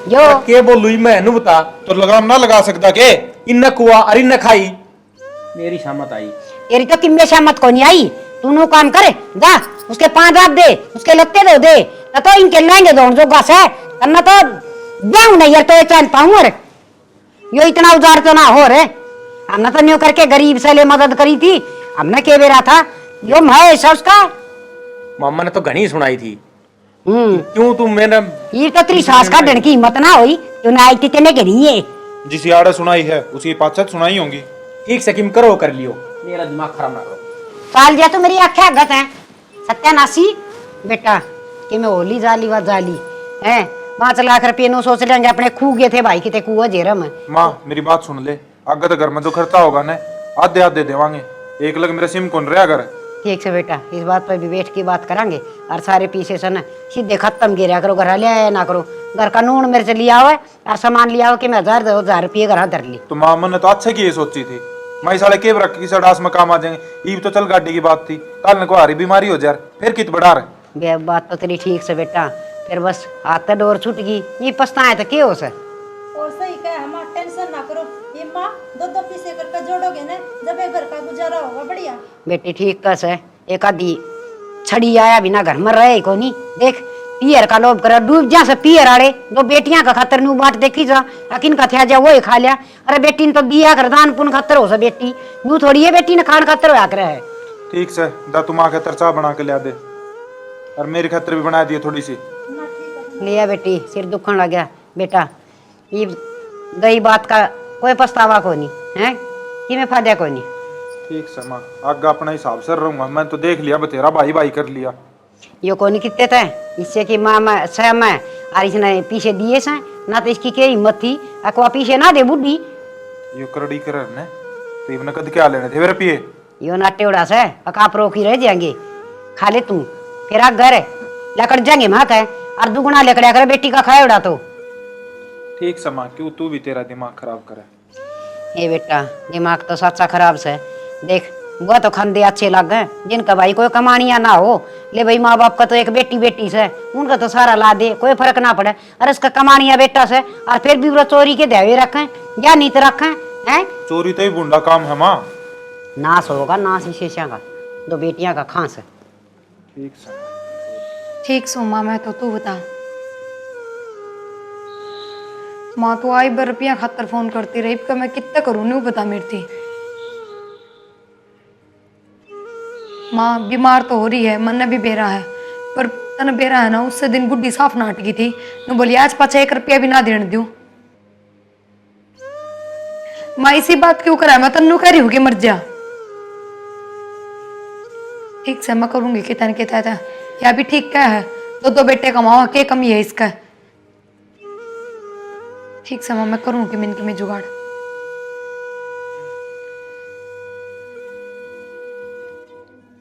जो के बोलू मैं नु बता तो लगाम ना लगा सकता के इन कुआ और इन खाई मेरी शामत आई। तेरी तो किम्बे शामत को नहीं आई तू नो काम करे जा उसके 5 दाब दे उसके लत्ते दो दे तो इनके लेंगे दो जो गास है करना तो जाऊं नहीं यार तो चल पाऊं रे यो इतना उजार तो ना हो रे हमने तो न्यू करके गरीब से ले मदद करी थी हमने के बेरा था यो मैं सब उसका मामा ने तो घनी सुनाई थी। हम्म क्यों तुम मेरा ये तो तेरी सास का डर की हिम्मत ना हुई क्यों ना आई थी तेने के लिए जिस यार सुनाई है उसकी 5 सुनाई होंगी। ठीक से किम करो कर लियो, मेरा दिमाग खराब ना करो। साल जा तो मेरी आंखें गत है सत्यानाशी बेटा कि मैं होली जाली व जाली है 5 लाख रुपये नो सोच लेंगे अपने खू गए थे भाई किते कुआ जेरम है। माँ मेरी बात सुन ले आगे तो घर में जो खर्चा होगा ना आधे आधे देवांगे एक लग मेरा सिम कौन रहा अगर। ठीक से बेटा इस बात पर भी बैठ की बात करेंगे और सारे पीछे से ना सीधे खत्म गिरा करो घर ले आया ना करो घर का नून मिर्च लिया हुआ और सामान लिया हो कि मैं 1000 रुपये घर धर ली। तो माँ ने तो अच्छा की ये सोची थी माई साले के रख की सड़ास में काम आ जाएंगे ईब तो चल गाड़ी की बात थी कल न को हारी बीमारी हो जाए फिर कित बढ़ा रहे। बे बात तो तेरी ठीक से बेटा फिर बस हाथ डोर छूट गई ये पछताए तो क्या हो सर। और सही कहे हम टेंशन ना करो, ये माँ 2 पीसे करके जोड़ोगे ना जब ये घर का गुजारा होगा बढ़िया। बेटी ठीक कस है एक आधी छड़ी आया बिना घर में रहे को नहीं देख पियर का लोभ कर डूब जा से पियर आड़े दो बेटियां का खातर नू बाट देखी जा अकिन का थे जा वो खा लिया अरे बेटी ने तो दिया कर दान पुन खातर हो सा बेटी नू थोड़ी है बेटी ने खान खातर होया करे है। ठीक से दा तुम आके तरचा बना के लिया दे और मेरी खातर भी बना दिए थोड़ी सी लिया बेटी सिर दुखन लग गया बेटा ये गई बात का कोई पछतावा को नहीं है कि मैं फायदा को नहीं। ठीक से माँ आगे अपना हिसाब से रहूंगा मैं तो देख लिया बतेरा भाई भाई कर लिया यो को नहीं कितने थे इससे कि माँ मैं सह मैं और इसने पीछे दिए से ना तो इसकी क्या हिम्मत थी अकवा पीछे ना दे बुढ़ी यो करड़ी कर ने तो इवन कद क्या लेने थे मेरे पिए यो ना टेवड़ा से अकाप रोकी रह जाएंगे खा ले तू फिर आ घर लकड़ जाएंगे माँ का और दुगुना लकड़ा कर बेटी का खाए उड़ा तो ठीक से माँ क्यों तू भी तेरा दिमाग खराब करे। ये बेटा दिमाग तो सच्चा खराब से देख वो तो खंदे अच्छे लग गए जिनका भाई कोई कमानिया ना हो ले भाई माँ बाप का तो एक बेटी बेटी से उनका तो सारा ला दे कोई फर्क ना पड़े अरे इसका कमानिया बेटा से और फिर भी वो चोरी के देवे रखे या नीत रखे हैं। चोरी तो ही बुंडा काम है माँ नाश होगा नाश शीशा का 2 बेटियां का खांस है। ठीक से ठीक सो माँ मैं तो तू बता माँ तो आई 2 रुपया खातर फोन करती रही मैं कितना करूँ नहीं बता मेरी थी माँ बीमार तो हो रही है, मन ने भी बेरा है, पर तन बेरा है ना, उससे दिन गुड्डी साफ नाट की थी न, बोली आज पाछा 1 रुपया भी ना देने दूं। माँ इसी बात क्यों करा, मैं तन्नू कह रही हूँ कि मर जा। ठीक से मैं करूंगी कि तन के था या भी ठीक क्या है, 2 बेटे कमाओ, क्या कमी है इसका। ठीक से मैं करूंगी कि मिनकी में जुगाड़।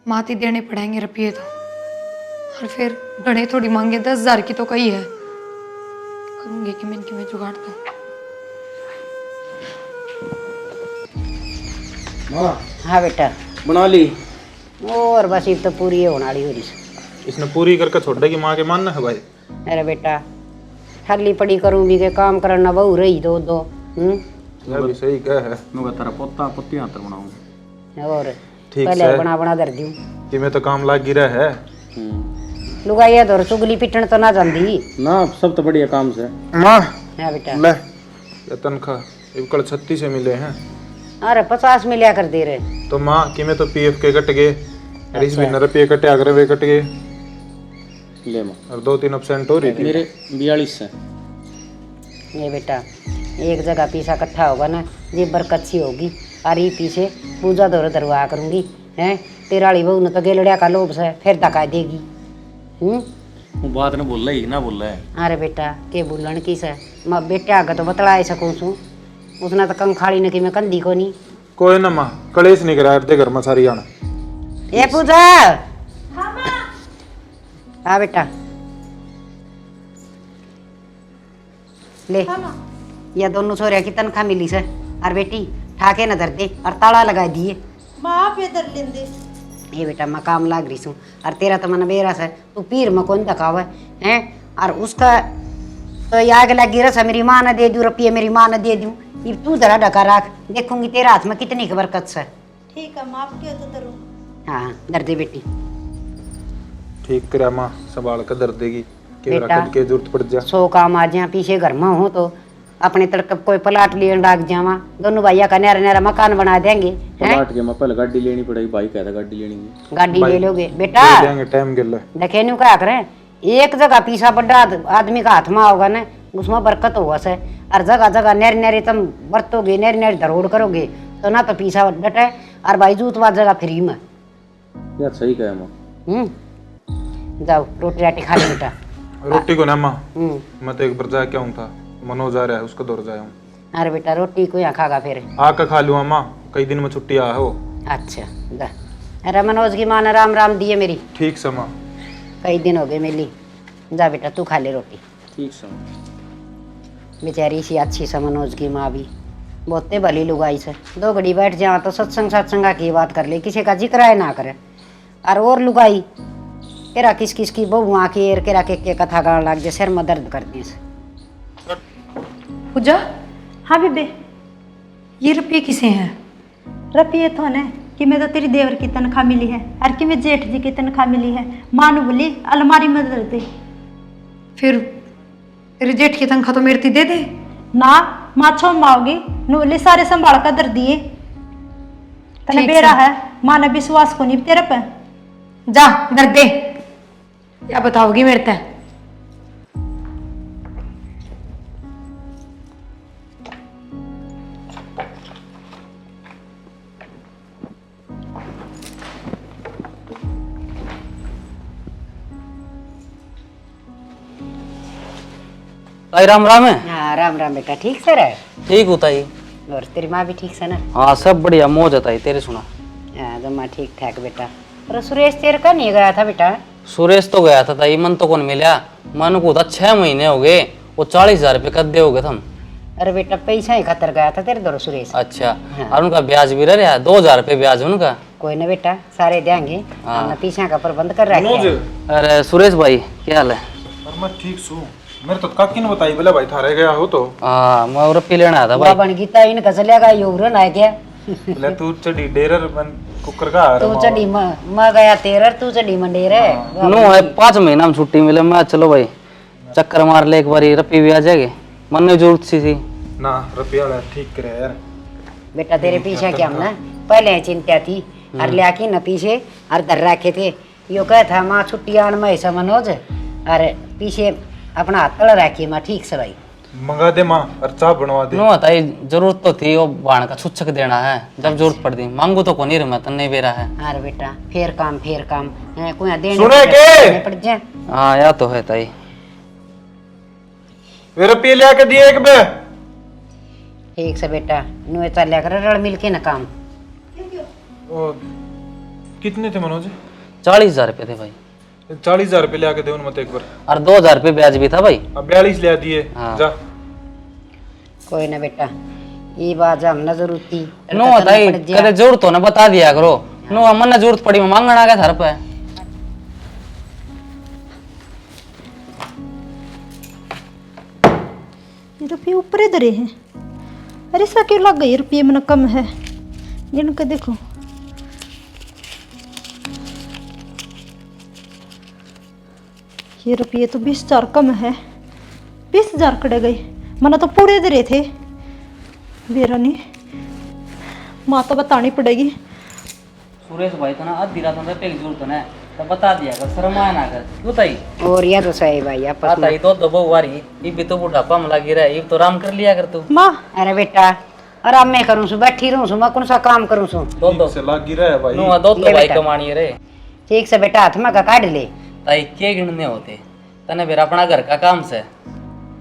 माती देने पड़ेंगे रुपये तो, और फिर घने थोड़ी मांगे, 10,000 की तो कही है, करूंगी कि मिनकी में जुगाड़ तो। माँ हाँ बेटा, बना ली। और बस ये तो पूरी है होने वाली हो रही। इसने पूरी करके छोड़ देगी माँ के मानना है भाई। अरे बेटा ठगली पड़ी करूँ भी के काम करना बहू रही दो। यह भी सही कह है। मैं तेरा पोता पोती हाथ बनाऊंगा। और ठीक पहले से बना दर दूँ कि मैं तो काम लाग गिरा है। लुगाई है तो चुगली पिटन तो ना जानती ना, सब तो बढ़िया काम से। माँ हाँ बेटा। ले ये तनख्वाह इबकड़ 36 से मिले हैं। अरे 50 में लिया कर दे रहे। तो माँ कि मैं तो पीएफ के कट गए, और इस महीने रुपये कटे अगर वे कट गए, ले माँ, और 2-3 absent हो रही थी। मेरे 42 है। ये बेटा एक जगह पैसा इकट्ठा होगा ना, ये बरकत सी होगी। और ये पीछे पूजा दौर दरवाया करूंगी हैं। तेराली बहू ने तो गेलड़िया का लोभ से फिर धक्का देगी। वो बात ने बोल रही ना बोल रहा है। अरे बेटा के बुलन की से मैं बेटे आगे तो बतला सकूँ छू, उसने तो कंखाड़ी ने कि मैं कंधी को नहीं। कोई ना माँ, कलेश नहीं करा दे घर में सारी आना। ये पूजा हाँ बेटा ले, ये दोनों छोरिया की तनख्वाह मिली से। और बेटी ठाके न धर दे और ताला लगा दिए। माँ पे दर लेंदे। ये बेटा मैं काम लाग रही हूँ, और तेरा तो मन बेरा से तू पीर में कौन दकाव है। और उसका तो आग लगी रस मेरी माँ ने दे दूँ रुपये, मेरी माँ ने दे दूँ। ये तू जरा ढका रख, देखूंगी तेरा हाथ में कितनी की बरकत से। ठीक है माँ, क्यों तो दरूँ। हाँ दर दे बेटी। ठीक करा माँ, संभाल कर दर देगी कि बेटा, रखद के जरूरत पड़ जा। 100 काम आ जाए पीछे घर में हो तो अपने तड़कब कोई प्लाट लेन लाग जावा, दोनों भैया का नया नया मकान बना देंगे। प्लाट के मैं पहले गाड़ी लेनी पड़ेगी, भाई कहता गाड़ी लेनी है। गाड़ी ले लोगे बेटा, दे देंगे टाइम गिल। देखे न्यू क्या करें, एक जगह पीछा बड़ा आदमी का हाथ में होगा ना, उसमें बरकत होगा से। और जगह जगह नेर नेरे तुम बरतोगे, नेर नेर धरोड़ करोगे तो ना तो पीछा डटे, और भाई जूत बात जगह फ्री में। यार सही कहा माँ। जाओ रोटी राटी खा ले बेटा। रोटी को ना माँ, मैं तो एक बार जा क्या हूँ था, मनोज आ रहा है उसको दौड़ जाया हूँ। अरे बेटा रोटी को यहाँ खागा फिर। आकर खा लूँ माँ, कई दिन में छुट्टी आ हो। अच्छा जा। अरे मनोज की माँ ने राम राम दिए मेरी, ठीक से माँ। कई दिन हो गए मिली। जा बेटा तू खा ले रोटी। ठीक से बेचारी सी अच्छी सा मनोज की माँ भी बहुते भली लुगाई से। 2 घड़ी बैठ जाओ तो सत्संग की बात कर ले, किसी का जिक्र है ना करे। और लुगाई केरा किस किस की बहू आके केरा के कथा गान लाग जाए, सिर में दर्द करती से। पूजा हाँ बेबे, ये रुपये किसे हैं? रुपये तो ने कि मैं तो तेरी देवर की तनख्वाह मिली है, और कि मैं जेठ जी की तनख्वाह मिली है। माँ ने बोली अलमारी में दर दे। फिर तेरे जेठ की तनख्वाह तो मेरे ती दे दे ना माँ छो माओगी नु बोली सारे संभाल कर दर दिए। तने ठीक बेरा से। है, माँ ने विश्वास को नहीं तेरे पे। जा दर दे, क्या बताओगी मेरे ते? ताई राम राम है। हाँ राम राम बेटा, ठीक से रहे? ठीक हो ताई। और तेरी माँ भी ठीक से ना? हाँ सब बढ़िया, मौज है ताई। तेरे सुना? हाँ जमा ठीक ठाक बेटा। और सुरेश तेरे का नहीं गया था बेटा? सुरेश तो गया था ताई, मन तो कौन मिला। मन को था 6 महीने हो गए, वो 40,000 रुपये कद्दे हो गए तुम। अरे बेटा पैसा ही खतर गया था तेरे दौर सुरेश। अच्छा, और उनका ब्याज भी रह रहा, 2,000 रुपये ब्याज है उनका। कोई ना बेटा सारे देंगे, हमने पीछा का प्रबंध कर रखा है। अरे सुरेश भाई क्या हाल है? और मैं ठीक सू, मेरे तो काकी ने बताई बोला भाई थारे गया हो तो। हाँ मैं रुपये लेना आया था भाई। बन गीता इन गजलेगा योगरन आ गया। बोले तू चढ़ी डेरर मन कुकर का आ तू रहा चढ़ी मैं गया तेरर, तू चढ़ी मंडेर है। नो है 5 महीना में छुट्टी मिले, मैं चलो भाई चक्कर मार ले एक बार, रुपये भी आ जाएंगे। मन में जरूरत सी थी ना, रुपया वाला ठीक करे यार। बेटा तेरे पीछे क्या हमने पहले चिंता थी और ले आके न पीछे और धर रखे थे। यो कह था माँ छुट्टी आन में ऐसा मनोज और पीछे अपना हाथ तड़ रखिए माँ ठीक से भाई। मंगा दे माँ और चाय बनवा दे। नो ताई जरूरत तो थी, वो बाण का छुच्छक देना है जब जरूरत पड़ती। मांगू तो कोनी रे, मैं तो नहीं बेरा है। अरे बेटा फेर काम है, कोई देने सुने के? पड़ जाए। हाँ या तो है ताई। वे रुपये ले आके दिए एक बे। ठीक से बेटा नुए चल कर रल मिल के न काम। और कितने थे मनोज? 40,000 रुपये थे भाई। 40,000 रुपये ले आके दे उन मत एक बार। और 2,000 रुपये ब्याज भी था भाई। अब 42 ले दिए। हाँ। जा कोई ना बेटा ये बात हम न जरूरत थी। नो ताई कदे जरूरत हो ना बता दिया करो। नो मन जरूरत पड़ी मैं मांगना आ गया घर पे। ये रुपये ऊपर ही धरे हैं। अरे सा क्यों लग गई, रुपये मन कम है जिनका देखो। ये रुपये तो 20,000 कम है। 20,000 कड़े गई, मना तो पूरे धरे थे। बेरा नहीं, माँ तो बतानी पड़ेगी। सुरेश भाई तो ना आधी रात में रुपये की जरूरत है ना, तो बता दिया कर, शर्म आया ना कर। क्यों ताई? और यह तो सही भाई आपस में। ताई तो दबो वारी, ये भी तो बुढ़ापा में लगी रहा है, ये तो आराम कर लिया कर तू। माँ अरे बेटा आराम मैं करूँ सु बैठी रहूँ सु मैं कौन सा काम करूँ सु। दो से लागी रहा है भाई। नो दो ले तो भाई बेटा। कमानी रे। ठीक से बेटा हाथ में का काट ले। ताई के गिनने होते तने फिर अपना घर का काम से।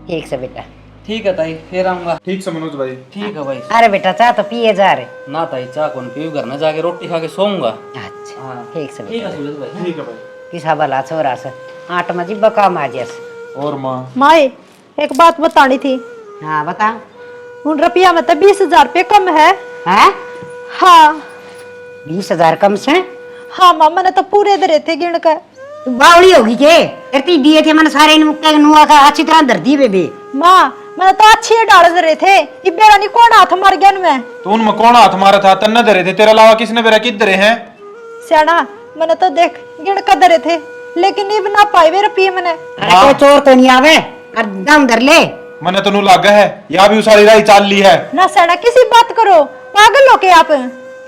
ठीक से बेटा। ठीक है ताई फिर आऊंगा। ठीक से मनोज भाई। ठीक है भाई। अरे बेटा चाह तो पिए जा रहे। ना ताई चाह कौन पीऊ, घर में जाके रोटी खा के सोऊंगा। अच्छा हाँ ठीक से ठीक बेटा। है सुरेश भाई। ठीक है भाई। किसा भला छोरा से आठ में जी बकाम आ जैस। और माँ माए एक बात बतानी थी। हाँ बता। उन रुपया में तो 20,000 रुपये कम है। हैं हाँ 20,000 कम से? हाँ माँ मैंने तो पूरे धरे थे गिन कर। तू बावली होगी के इतनी दिए थे मैंने सारे इन मुक्का नुआ का अच्छी तरह धर दी बेबी। माँ मैंने तो अच्छे डाल धरे थे, ये बेरा नहीं कौन हाथ मर गया मैं। तो उनमें कौन हाथ मारा था? तन्ने धरे थे तेरे अलावा किसने मेरा कित धरे हैं? सियाना मैंने तो देख गिन कर धरे थे, लेकिन ये ना पाए वे रुपये मैंने। अरे कोई चोर तो नहीं आवे और दम धर ले। मैंने तो लागा है या भी उसारी राही चाल ली है। ना सियाना किसी बात करो, पागल हो के आप।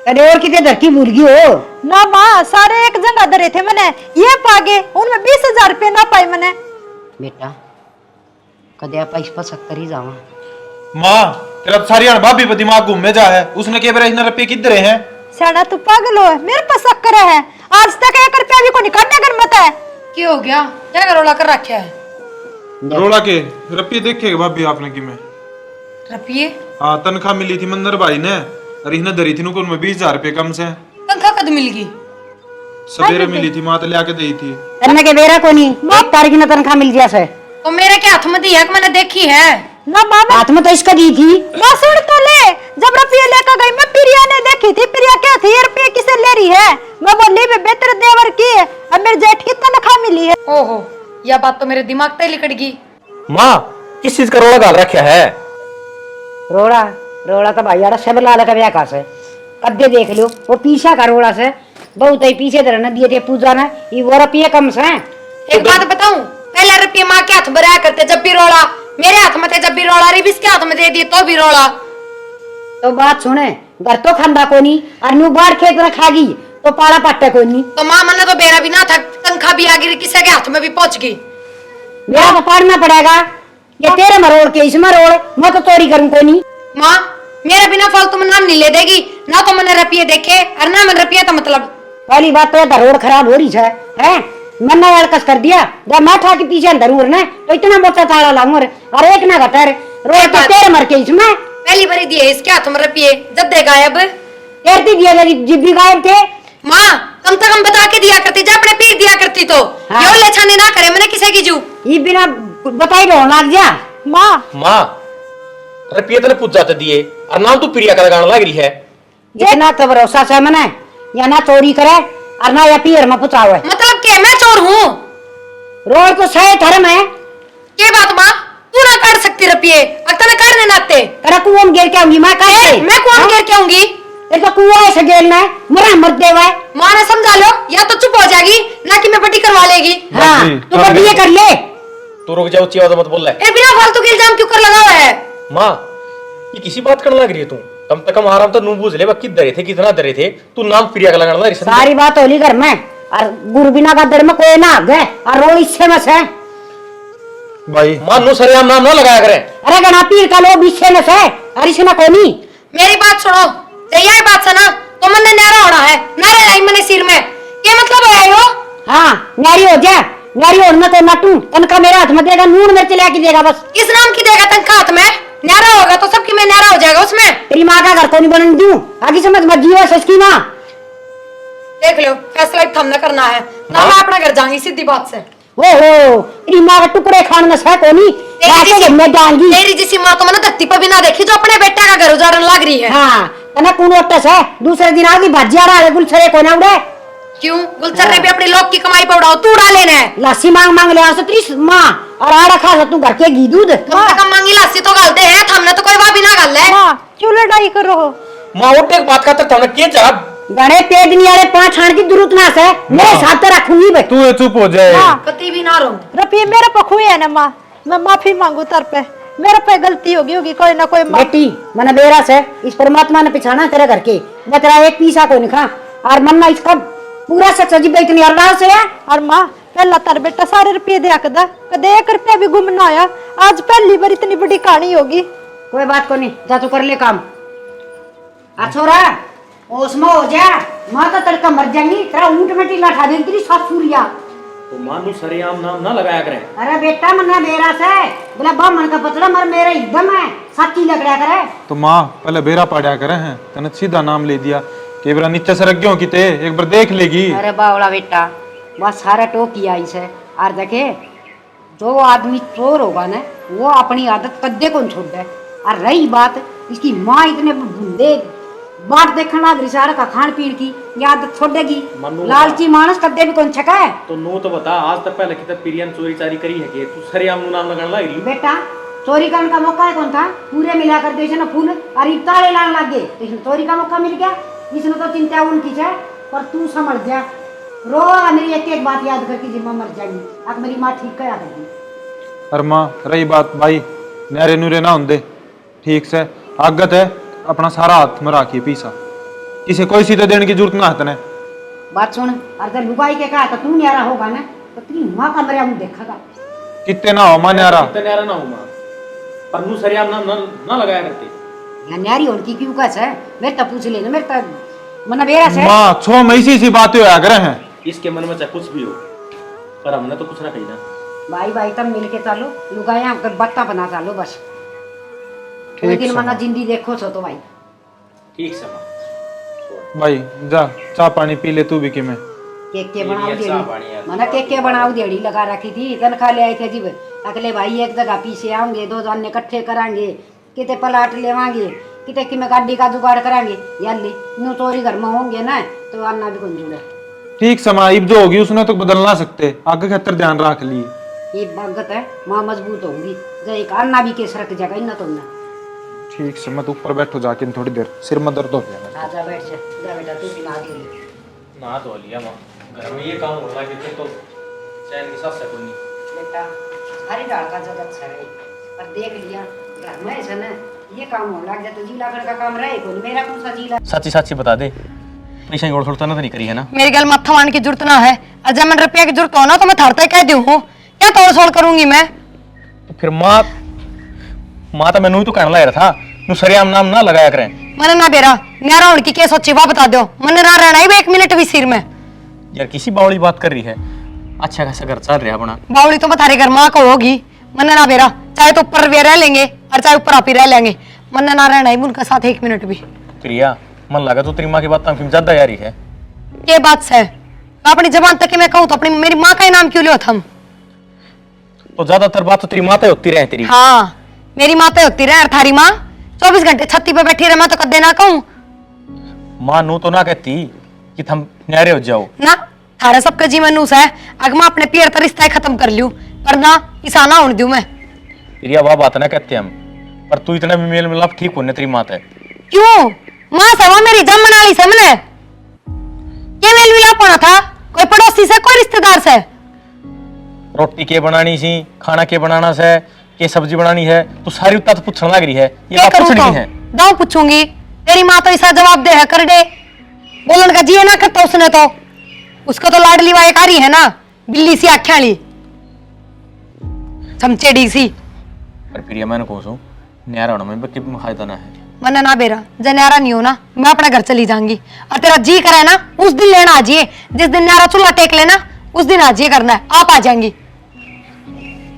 अरे और कितने धरती भूल गई हो? ना माँ सारे एक जगह धरे थे मैंने, ये पागे उनमें 20,000 रुपये ना पाए मैंने। बेटा कदे आप इस पर शक्कर ही जावा। माँ तेरा तो सारी भाभी पर दिमाग घूमने जा है। उसने के बेरा इतने रुपये किधर हैं? सियाना तू पागल हो, मेरे पास शक्कर है। आज तक 1 रुपया भी को निकालने कर मत है। क्या हो गया? क्या करोला कर रखा है? रोला के रुपये देखे भाभी आपने कि मैं। रुपये हाँ तनख्वाह मिली थी मंदर भाई ने और इन्हें धरी थी नुकुल में 20,000 रुपये कम से। तनख्वाह कद मिल गई? सवेरे मिली थी माँ तो ले आके दी थी। तन्ने के बेरा को नहीं 1 तारीख ने तनख्वाह मिल गया से। तो मेरे के हाथ में दी है कि मैंने देखी है। ना माँ हाथ में तो इसका दी थी। मैं सुन तो ले, जब रुपये लेकर गई मैं प्रिया ने देखी थी। प्रिया क्या थी, ये रुपये किसे ले रही है? मैं बोली बे बेहतर देवर की है, अब मेरे जेठ की तनख्वाह मिली है। ओहो यह बात तो मेरे दिमाग तक लिकट गई। माँ किस चीज का रोड़ा डाल रखा है? रोड़ा रोड़ा तो भाई यार सब लाल का ब्याह का से कद्दे देख लो वो पीछा का रोड़ा से बहुत ही पीछे धरने दिए थे पूजा ने ये वो रुपये कम से। एक बात बताऊं, पहले रुपये माँ के हाथ भराया करते जब भी रोड़ा, मेरे हाथ में थे जब भी रोड़ा, रिबिस के हाथ में दे दिए तो भी रोड़ा। तो बात सुने घर तो खांदा को नहीं और न्यू बाढ़ खेत में खा गई तो पाला पट्टा को नहीं। तो माँ मन तो बेरा भी ना था, तनख्वाह भी आ गई, किसी के हाथ में भी पहुंच गई। मेरा तो पढ़ना पड़ेगा। ये तेरे मरोड़ के इसमें रोड़ मैं तो चोरी करूं को नहीं। माँ मेरा बिना फालतू में नाम नहीं ले देगी ना, तो मैंने रुपये देखे और ना मैंने रुपया था मतलब। पहली बात तो ये रोड खराब हो रही है मैंने अड़कस कर दिया जब मैं ठा के पीछे जरूर ने तो इतना मोटा ताला लाऊं और एक ना घटर रोड तो तेरे मर के इसमें पहली बारी दिए इसके हाथ में रुपये, जब दे गायब। तेरती दिया जिब भी गायब थे। माँ कम से कम बता के दिया करती, जब अपने पीट दिया करती तो हाँ। यो ले छाने ना करे मैंने किसी की जू। ये बिना बताई रोन लग जा। माँ माँ रुपये तेने पूछ जाते दिए और नाम तू प्रिया का गाना लग रही है। इतना तो भरोसा से मैंने या ना चोरी करे और ना या पीर में पुचावे। मतलब के मैं चोर हूँ? रोड तो सही धर्म है। ये बात माँ तू ना काट सकती रुपये, अगर मैं करने नाते तेरा कुआं में गिर के आऊंगी मैं कैसे? मैं कौन गिर के आऊंगी? तेरे तो कुआं ऐसे गिरना है मरा मर देवा है। माँ ने समझा लो, या तो चुप हो जाएगी ना कि मैं बड्डी करवा लेगी। हाँ तो बड्डी कर ले। तू रुक जा, ऊंची आवाज मत बोल रहा है। बिना फालतू के इल्जाम क्यों कर लगा हुआ है? माँ ये किसी बात करने लग रही है तू? कम से कम आराम तो नू बूझ ले कि डरे थे कितना डरे थे तू नाम प्रिया का लगाना रिश्ता सारी बात होली घर में और गुरु बिना का दर में कोई ना गए और रो इससे मस है भाई मान नो सरेआम नाम ना लगाया करे। अरे गणा पीर का लोग इससे मस है और इसमें कोनी। मेरी बात सुनो, यही बात सुना तो मन ने न्यारा होना है, नारे आई मने सिर में, ये मतलब है यो? हाँ न्यारी हो जा, न्यारी होना तो नटू तनका मेरे हाथ में देगा, नून मिर्च लेके देगा बस। किस नाम की देगा तनखा हाथ में? न्यारा होगा तो सबकी में न्यारा हो जाएगा उसमें। तेरी माँ का घर को नहीं बनने दूं, आगे समझ मत जीवा ससकी माँ। देख लो फैसला एक हमने करना है ना, मैं अपना घर जाऊंगी सीधी बात से। ओहो तेरी माँ का टुकड़े खान में है कोनी, मैं जाऊंगी। तेरी जैसी माँ तो मैंने धरती पर भी ना देखी जो अपने बेटे का घर उजाड़ने लग रही है। हाँ तना कौन ओटस है, दूसरे दिन आगे भजिया रहा है गुलछरे को ना उड़े। क्यों गुलचर ने भी अपनी लोग की कमाई पर उड़ाओ, तू उड़ा लेना है। लस्सी मांग मांग ले आसे तेरी माँ और आड़ा खा तू घर के घी दूध। कम से कम मांगी लस्सी तो गालते हैं, हमने तो कोई भी ना गाल है। माँ क्यों लड़ाई कर रहे हो? माँ उठे एक बात करते तुमने के जवाब गणे तेज नहीं आ रहे, 5 छाण की जरूरत ना है, मेरे साथ तो रखूंगी भाई। तू चुप हो जाए। कति भी ना रो। रुपये मेरे पे खुए है ना माँ, मैं माफी मांगू तर पे, मेरे पे गलती होगी कोई ना कोई माँ। बेटी मैंने बेरा से इस परमात्मा ने पिछाना तेरे घर के, मैं तेरा एक पीसा को नहीं खा और मन्ना इसका पूरा से सजीब इतनी अरदास है। और माँ पहला तार बेटा सारे रुपये दे कदा कदे 1 रुपया भी गुम ना आया, आज पहली बार इतनी बड़ी कहानी होगी। कोई बात को नहीं, जा तू कर ले काम। आ छोरा उसमें हो जा, माँ तो तड़का मर जाएंगी, तेरा ऊँट में टीला ठा देगी तेरी सासुरिया। तो मान नो सरेआम नाम ना लगाया करे। अरे बेटा मन्ना बेरा से बोला बा मन का पतला मर मेरा एकदम है सच्ची लग रहा करे। तो माँ पहले बेरा पाड़ा करे हैं, तने सीधा नाम ले दिया कि बेरा नीचे से रख गयो कि ते एक बार देख लेगी। अरे बावला बेटा बस सारा टोकी आई से और देखे जो आदमी चोर होगा ना वो अपनी आदत कद्दे को छोड़ दे। और रही बात इसकी माँ इतने बूंदे बाट देखने लग रही सारा का खान पीन की ये आदत छोड़ेगी, लालची मानस कद्दे भी कौन छका है। तो नो तो बता आज तक पहले कितने पिरियन चोरी चारी करी है कि तू सरेआम नु नाम लगाना लग रही। बेटा चोरी करने का मौका है कौन था, पूरे मिला कर दे ना फूल और इताले लाने लग गए तो इसमें चोरी का मौका मिल गया। इसने तो चिंता उनकी है पर तू समझ जा, रो मेरी एक बात याद करके जिम्मा मर जाएगी, अब मेरी माँ ठीक करा देगी। अरे माँ रही बात भाई नारे नूरे ना होंदे ठीक से आगत है अपना सारा हाथ में राखिए पीसा, किसी कोई सीधे देने की जरूरत ना है। बात सुन और जब लुगाई के कहा तो तू न्यारा होगा ना तो तेरी माँ का मेरा मुंह देखेगा। कितने ना हो माँ न्यारा, कितने न्यारा ना हो माँ, पर नु सरेआम नाम ना लगाया करती। या न्यारी होने की क्यों कस है, मेरे तब पूछ लेना, मेरे तब मना बेरा से माँ 6 महीने सी बातें होया करे हैं। इसके मन में चाहे कुछ भी हो पर हमने तो कुछ ना कही ना। भाई भाई तब मिल के चलो, लुगाया बत्ता बना चालो बस। कोई दिन मना जिंदगी देखो सो तो भाई ठीक से माँ भाई जा चाय पानी पी ले तू भी कि मैं केक के बनाओ देड़ी, मना केक के बनाओ देड़ी लगा रखी थी, तनखा ले आए थे जीव अगले भाई एक जगह पीछे आएंगे, 2 जन इकट्ठे करांगे, किते पलाट लेवांगे, किते कि मैं गाड़ी का जुगाड़ करांगे, यार ले नो चोरी घर में होंगे ना तो आना भी कौन जुड़े। ठीक समा इब जो होगी उसने तो बदल ना सकते, आगे खतर ध्यान रख लिए। ये बागत है माँ मजबूत होंगी, जो एक अन्ना भी केस रख जाएगा इतना तो ना। ठीक से मत ऊपर बैठो जाके थोड़ी देर, सिर में दर्द हो गया। आजा बैठ जा, जा बेटा तू भी ना दे ना तो लिया माँ, घर में ये काम हो रहा है तो चैन की सांस कोई नहीं। बेटा हरी डाल का जगत अच्छा रहे पर देख लिया घर में ऐसा ना ये काम हो लग जाए तो जीला कर का काम रहे कोई मेरा कौन सा जीला। सच्ची सच्ची बता दे, पैसा की थोड़ा तो नहीं करी है ना। मेरी गल मत्था मारने की जरूरत ना है, और जब मैं रुपया की जरूरत हो ना तो मैं थरते कह दूं हूँ, क्या तोड़ छोड़ करूंगी मैं। तो फिर माँ तो मैंने तो कहने लगा था नु सरेआम नाम ना लगाया करें। मैंने ना बेरा न्यारा होने की क्या सोची वह बता दो, मैंने ना रहना ही 1 मिनट भी सिर में। यार किसी बावली बात कर रही है, अच्छा खासा घर चल रहा अपना। बावली तो बतारे घर माँ को होगी, मैंने ना बेरा चाहे तो ऊपर भी रह लेंगे और चाहे ऊपर आप ही रह लेंगे, मैंने ना रहना ही उनके साथ 1 मिनट भी। प्रिया मन लगा तो तेरी माँ की बात तो ज्यादा यारी है। ये बात है अपनी जबान तक मैं कहूँ तो अपनी मेरी माँ का ही नाम क्यों लियो थम। तो ज्यादातर बात तो तेरी माता होती रहे तेरी। हाँ मेरी माता होती रहे, थारी माँ 24 घंटे छत्ती पे बैठी रहे, मैं तो कदे ना कहूँ। माँ नू तो ना कहती कि तुम न्यारे हो जाओ ना थारा सबका जीवन नूस है, अगर मैं अपने पियर का रिश्ता खत्म कर लूं पर ना ईसा ना होने दूं मैं। प्रिया वह बात ना कहते हम, पर तू इतना भी मेल मिलाप ठीक होने तेरी माता है। क्यों माँ सवा मेरी जमन वाली समने ये मेल मिलाप होना था, कोई पड़ोसी से कोई रिश्तेदार से। रोटी के बनानी सी, खाना के बनाना से, के सब्जी बनानी है, तो सारी उत्ता तो पूछने लग रही है। ये क्या बात करूं पूछनी तो है। दाऊ पूछूंगी, तेरी माँ तो ऐसा जवाब दे है कर दे, बोलन का जी ना करता उसने तो, उसको तो लाडली वाई कारी है ना, बिल्ली सी आख्या ली, चमचेड़ी सी। पर फिर ये मैंने कौन न्यारा होना में कि फायदा ना है। मना ना बेरा, जन्यारा नहीं हो ना, मैं अपने घर चली जाऊंगी। और तेरा जी करे ना उस दिन लेना आ जाइए, जिस दिन न्यारा चूल्हा टेक लेना उस दिन आ जाइए करना है, आप आ जाएंगी।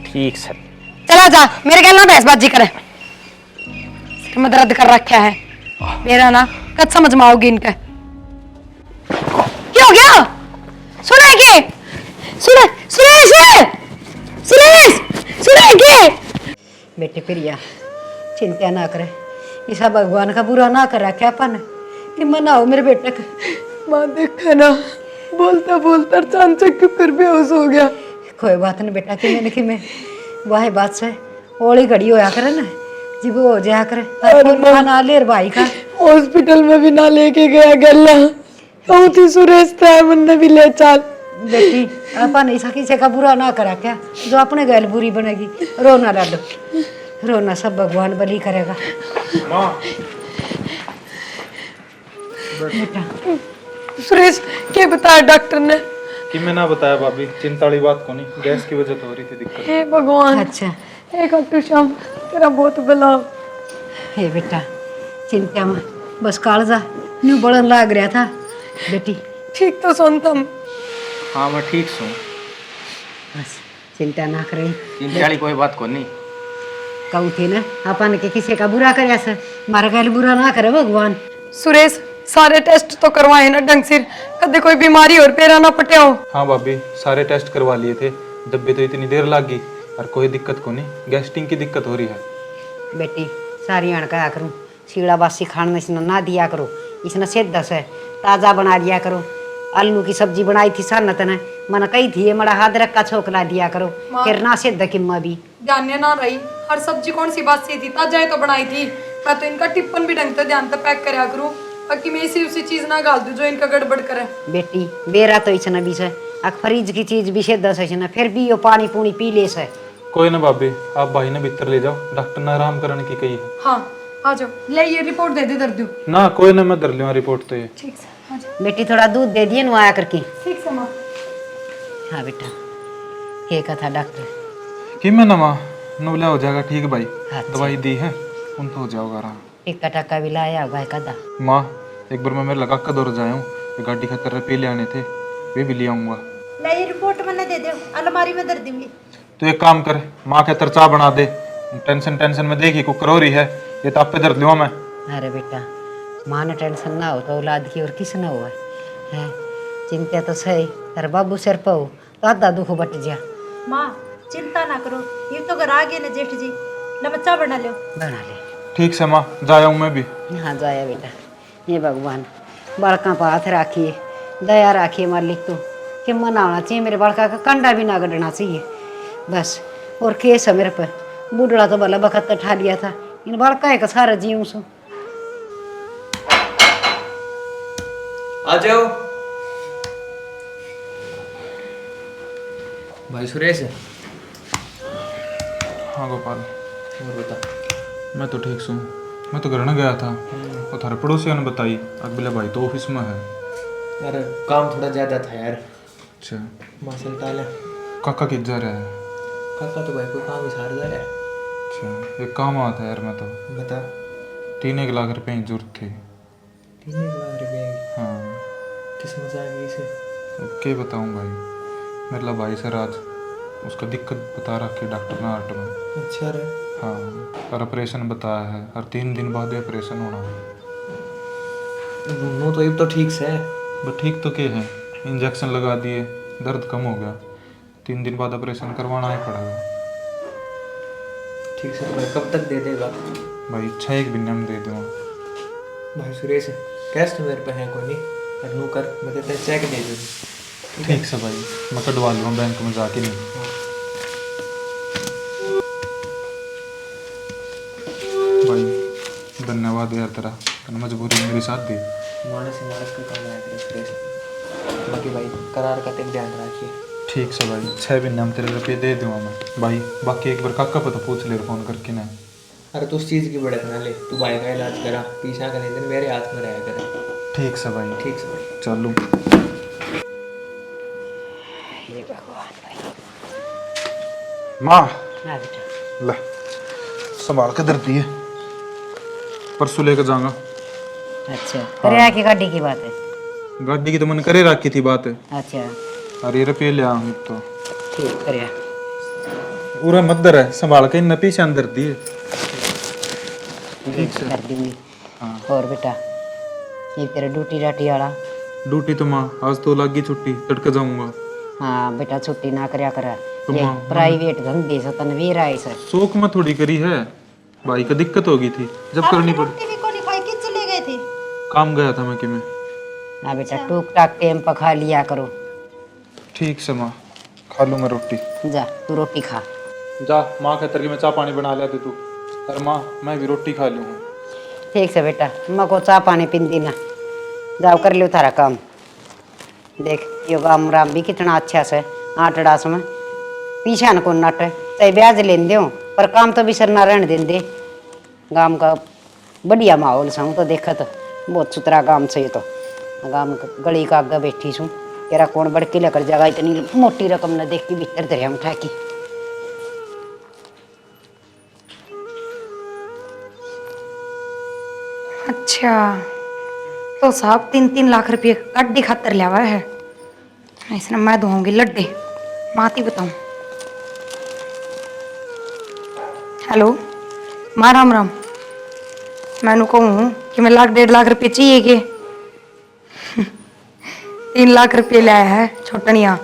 ठीक सर। चला जा, मेरे कहना बहसबाजी करे, सिर में दर्द कर रखा है मेरा ना, कद समझ में आओगी इनका। क्या हो गया? सुना के सुना सुरेश सुरेश सुना के बेटे प्रिया चिंता ना करे, ऐसा भगवान का बुरा ना कर रखा अपन कि मनाओ मेरे बेटे का। माँ देखा ना, बोलता बोलता चांचक के फिर बेहोश हो गया। कोई बात नहीं बेटा, कि मैं वाह बात से ओली घड़ी होया करे ना, जब वो हो जाया करे खाना ले भाई का। हॉस्पिटल में भी ना लेके गया गल्ला, बहुत ही सुरेश था, मन भी ले चल। बेटी अपन ऐसा किसी का बुरा ना करा क्या, जो अपने गैल बुरी बनेगी। रोना लाडो, रोना सब भगवान बली करेगा। माँ बेटा सुरेश क्या बताया डॉक्टर ने? कि मैं ना बताया भाभी, चिंता वाली बात को नहीं, गैस की वजह तो हो रही थी दिक्कत। हे भगवान, अच्छा हे डॉक्टर श्याम तेरा बहुत भला। हे बेटा चिंता में बस कालजा न्यू बढ़न लाग रहा था बेटी। ठीक तो सुनतम। हाँ मैं ठीक हूँ, बस चिंता ना करे, चिंता वाली कोई बात को नहीं। कहूँ थी ना अपन के किसी का बुरा करे से, मारा गैल बुरा ना करे भगवान। सुरेश सारे टेस्ट तो करवाए ना ढंग से, कदे कोई बीमारी और पेरा ना पटे हो। हाँ भाभी सारे टेस्ट करवा लिए थे, दब्बे तो इतनी देर लग गई, और कोई दिक्कत को नहीं, गैस्ट्रिक की दिक्कत हो रही है। बेटी सारी अण कहा करूँ, सीड़ा बासी खान में इसने ना दिया करो, इसने सेध दस है ताज़ा बना दिया करो। आलू की सब्जी बनाई थी सन्नत ने, मन कही थी ये मड़ा हाथ रख का छोकला दिया करो, फिर ना सेध किम्मा भी ध्यान ना रही, हर सब्जी कौन सी बात सी थी, ताजा तो बनाई थी। मैं तो इनका टिप्पन भी ढंग से ध्यान से पैक करया करूँ, ताकि मैं इसी उसी चीज ना डाल दूं जो इनका गड़बड़ करे। बेटी बेरा तो इसने भी से फ्रिज की चीज भी सेध दस है, फिर भी यो पानी पूनी पी ले से। कोई ना भाभी, आप भाई ने भीतर ले जाओ, डॉक्टर ने आराम करने की कही है। हाँ आ जाओ, ले ये रिपोर्ट दे दे दर्द। ना कोई ना, मैं धर लूँ रिपोर्ट तो ये। ठीक से आ जाओ। बेटी थोड़ा दूध दे दिए ना आया करके। ठीक से माँ। हाँ बेटा ये कथा डॉक्टर कि मैं ना माँ नोला हो जाएगा, ठीक है भाई, अच्छा। दवाई दी है उन तो हो जाओगा आराम। टिक्का टक्का भी लाया होगा कदा। माँ एक बार मैं मेरे लगा कर दौड़ जाया हूँ, गाड़ी खातर रुपये ले आने थे, वे भी ले आऊँगा। ले ये रिपोर्ट मैंने दे दो, अलमारी में धर दूंगी। तो एक काम कर, माँ के तर चाय बना दे, टेंशन में देखी कुकर हो रही है, ये तो आप पे धर लूँगा मैं। अरे बेटा माँ ने टेंशन ना हो तो औलाद की और किस न हुआ है, चिंता तो सही, तेरे बाबू सिर पर हो तो आधा दुख बट जा। माँ चिंता ना करो, ये तो घर आ गए ना जेठ जी, ले बच्चा बना लो। बना ले। ठीक से माँ जाया हूँ मैं भी। हाँ जाया बेटा, ये भगवान बड़का पर हाथ राखिए, दया राखिए मालिक तो, कि मनाना चाहिए मेरे बड़का का कंडा भी ना गड़ना चाहिए बस। और केस है मेरे पे, बूढ़ड़ा तो भला बखत ठा लिया था, इन बड़का है का सारा जीव सो। आ जाओ भाई सुरेश। हाँ गोपाल, और बता। मैं तो ठीक हूँ, मैं तो घर न गया था, और थारे पड़ोसियों ने बताई अगले भाई तो ऑफिस में है। यार काम थोड़ा ज़्यादा था यार। अच्छा मासल टाल है। काका किधर जा रहा है? काका तो भाई कोई काम ही सार जा रहा है। अच्छा एक काम आता है यार, मैं तो बता। 3 लाख रुपए की जरूरत थी। 3 लाख रुपए? हाँ किस मजाक में इसे? क्या बताऊँ भाई, मेरा भाई सर आज उसका दिक्कत बता रखी डॉक्टर ने हार्ट में। अच्छा रे। हाँ और ऑपरेशन बताया है, और 3 दिन बाद ही ऑपरेशन होना है। वो तो अब तो ठीक से है। बट ठीक तो क्या है, इंजेक्शन लगा दिए, दर्द कम हो गया, 3 दिन बाद ऑपरेशन करवाना ही पड़ेगा। ठीक से तो भाई कब तक दे देगा? भाई 6 महीने में दे दूँगा। भाई सुरेश कैश तो मेरे पे है कोई नहीं, और नू कर मैं तेरे चेक दे दूँ। ठीक से भाई, मैं कटवा लूँगा बैंक में जाके। नहीं भाई धन्यवाद यार तेरा, तूने मजबूरी में मेरी साथ दी। मानस से मानस का काम आया तेरे सुरेश। बाकी भाई करार का तेरे ध्यान रखिए। ठीक से भाई, 6 महीने में तेरे रुपये दे दूँगा मैं भाई। बाकी एक बार काका पे तो पूछ ले फ़ोन करके ना। अरे तू उस चीज की बढ़त ना ले, तू भाई का इलाज करा, पीछा का नहीं दिन मेरे हाथ में रहा करे। ठीक से भाई, ठीक से भाई। चलो। माँ हाँ बेटा। ले संभाल के धरती है, परसों लेकर जाऊंगा। अच्छा करे की गाड़ी की बात है। गाड़ी की तो मैंने करे रखी थी बात है। अच्छा अरे रुपये ले आऊँ तो ठीक करे। पूरा मदर है, संभाल के इन पीछे अंदर दिए। ठीक से कर दूंगी। और बेटा ये तेरा ड्यूटी राटी वाला। ड्यूटी तो माँ आज तो लगी छुट्टी, तड़के जाऊंगा। हाँ बेटा छुट्टी ना करया कर, तो ये माँ- प्राइवेट धंधे से तनवीर आए सर। शौक में थोड़ी करी है, भाई का दिक्कत हो गई थी जब करनी पड़ी। रोटी भी को नहीं खाई, किस चले गए थे? काम गया था मैं कि मैं। हाँ बेटा टूक टाक टेम पर खा लिया करो। ठीक से माँ, खा लूंगा रोटी। जा तू रोटी खा। जा माँ कहते कि मैं चाय पानी बना लिया तू। अरे माँ मैं भी रोटी खा लूँगा। ठीक से बेटा, मैं को चाह पानी पींदी ना, जाओ कर लो थारा काम। देख यो गाम राम भी कितना अच्छा से आटड़ा समय पीछा न को नट चाहे ब्याज लेन दो पर काम तो बिसर ना रहने दें दे। गाम का बढ़िया माहौल से हूँ तो देखा तो बहुत सुथरा गाम से ये तो गाम गली का आगे बैठी छूँ तेरा कौन बड़की लेकर जगह इतनी मोटी रकम न देख के भीतर दरिया उठा की। अच्छा तो साहब 3-3 लाख रुपये गाड़ी खातर लिया हुआ है, इसने मैं दूंगी लड्डे माती बताऊं। हेलो माँ राम राम, मैंने कहूँ कि मैं 1.5 लाख रुपये चाहिए कि 3 लाख रुपये लाया है छोटनिया,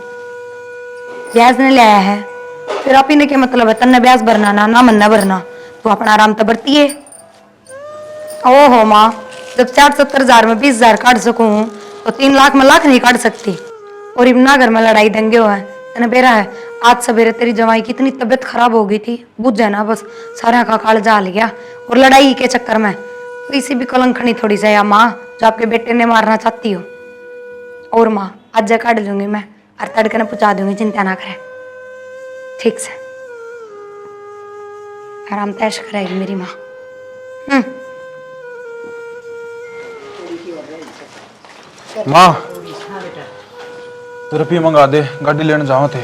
ब्याज ने लाया है। फिर आप ही ने क्या मतलब है, तन्ने ब्याज भरना ना मन्ना भरना, तो अपना आराम तो बरती है। ओहो माँ, जब 60-70 में 20,000 काट सकूँ तो 3 लाख में लाख नहीं काट सकती। और इतना घर में लड़ाई दंगे हुए हैं बेरा है। आज सवेरे तेरी जवाई की इतनी तबीयत खराब हो गई थी, बुझ जाए ना बस सारा का काल जाल गया। और लड़ाई के चक्कर में तो इसी भी कलंखनी थोड़ी सा या माँ जो आपके बेटे ने मारना चाहती हो। और माँ आज जा काट लूंगी मैं और तड़के ने पहुँचा दूंगी, चिंता ना करें। ठीक से आराम तैश करेगी मेरी माँ। माँ तो रुपये मंगा दे, गाड़ी लेने जाओ थे।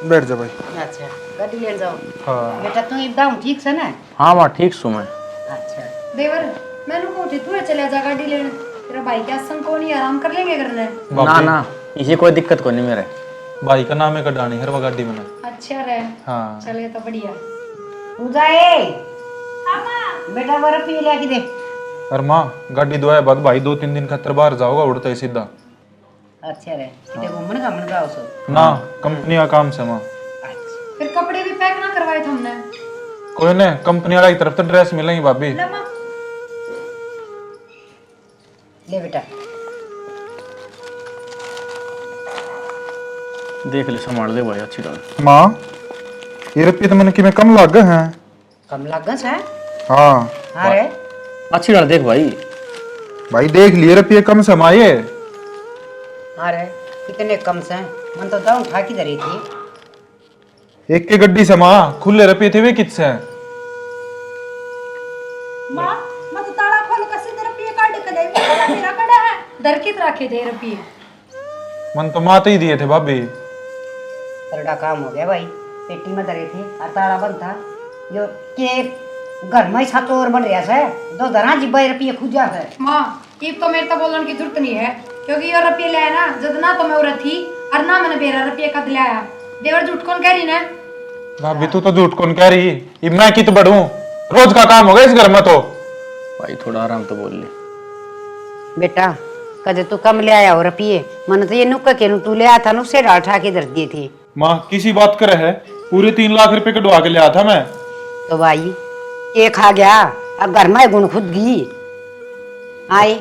बैठ जा भाई। अच्छा गाड़ी ले जाओ। हाँ बेटा तू एकदम ठीक से ना। हाँ माँ ठीक सू मैं। अच्छा देवर मैंने कहूँ तू चले जा गाड़ी लेने, तेरा भाई क्या संग को नहीं आराम कर लेंगे करने। ना ना इसे कोई दिक्कत को नहीं मेरे। भाई का नाम है कडानी हर गाड़ी में। अच्छा रहे, हाँ चले तो बढ़िया। तू जाए बेटा वो रुपये ले के दे। अरे माँ गाड़ी दुआए बाद भाई 2-3 दिन खतर बाहर जाओगा उड़ता ही सीधा। अच्छा रे किते घूमने घामने जाओ सो। ना कंपनी का काम से माँ। फिर कपड़े भी पैक ना करवाए थे हमने। कोई ने कंपनी वाला की तरफ तो ड्रेस मिलेंगी भाभी। ले बेटा देख ले संभाल दे भाई अच्छी तरह। माँ ये रुपये तो मैंने कि कम लाग गए हैं। कम लागत है। हाँ हाँ रे अच्छी तरह देख भाई। भाई देख लिए रुपये कम से माये। हाँ रे कितने कम से मन तो दाऊ उठा की धरी थी। एक की गड्डी से माँ खुले रुपये थे वे कितने हैं। माँ मैं तो ताला खोल कर सीधे रुपये काट के दे, मेरा कड़ा है। दरकित रखे थे रुपये। मन तो माते ही दिए थे भाभी। बड़ा काम हो गया भाई, पेटी में धरे थे और ताला बंद था जो के घर में छत और बन रहा है दो धरा जिब्बा रुपये खुजा है। माँ ये तो मेरे तो बोलने की जरूरत नहीं है, क्योंकि ये रुपये लाया ना जब ना तो मैं औरत थी और ना मैंने बेरा रुपये कद लाया। देवर झूठ कौन कह रही ना। भाभी तू तो झूठ कौन कह रही, ये मैं कित बढ़ूं, रोज का काम हो गया इस घर में तो। भाई थोड़ा आराम तो बोल ले। बेटा कदे तू कम ले आया हो रुपये, मन तो ये नुक्का के तू ले आया था नुक से डाल उठा के धर दिए थे। माँ किसी बात करे है, पूरे 3 लाख रुपए कटवा के लिया था मैं। तो भाई ये खा गया अब घर में गुण खुद गई आए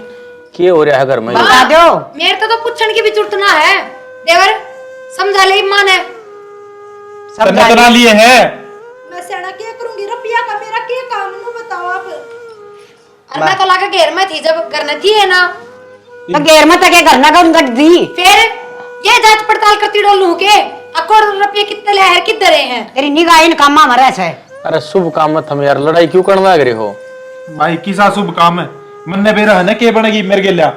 क्या हो रहा है घर में? बता दो। मेरे तो पूछने की भी जरूरत ना है। देवर समझा ले माँ ने समझा तना लिए हैं। मैं सेना क्या करूंगी, रुपया का मेरा क्या काम नु बताओ आप। और मैं तो लाके घेर में थी जब करना थी है ना, तो घेर में तक घर ना गन गट दी। फिर ये जांच पड़ताल करती डोलू के अकोड़ रुपये कितने ले है किधर हैं। तेरी निगाह इन कामा मरे से अरे शुभ काम मत हम यार, लड़ाई क्यों करने लग रहे हो? भाई किसा शुभ काम है? मन ने बेरा है ना के बनेगी मेरे गेल्या।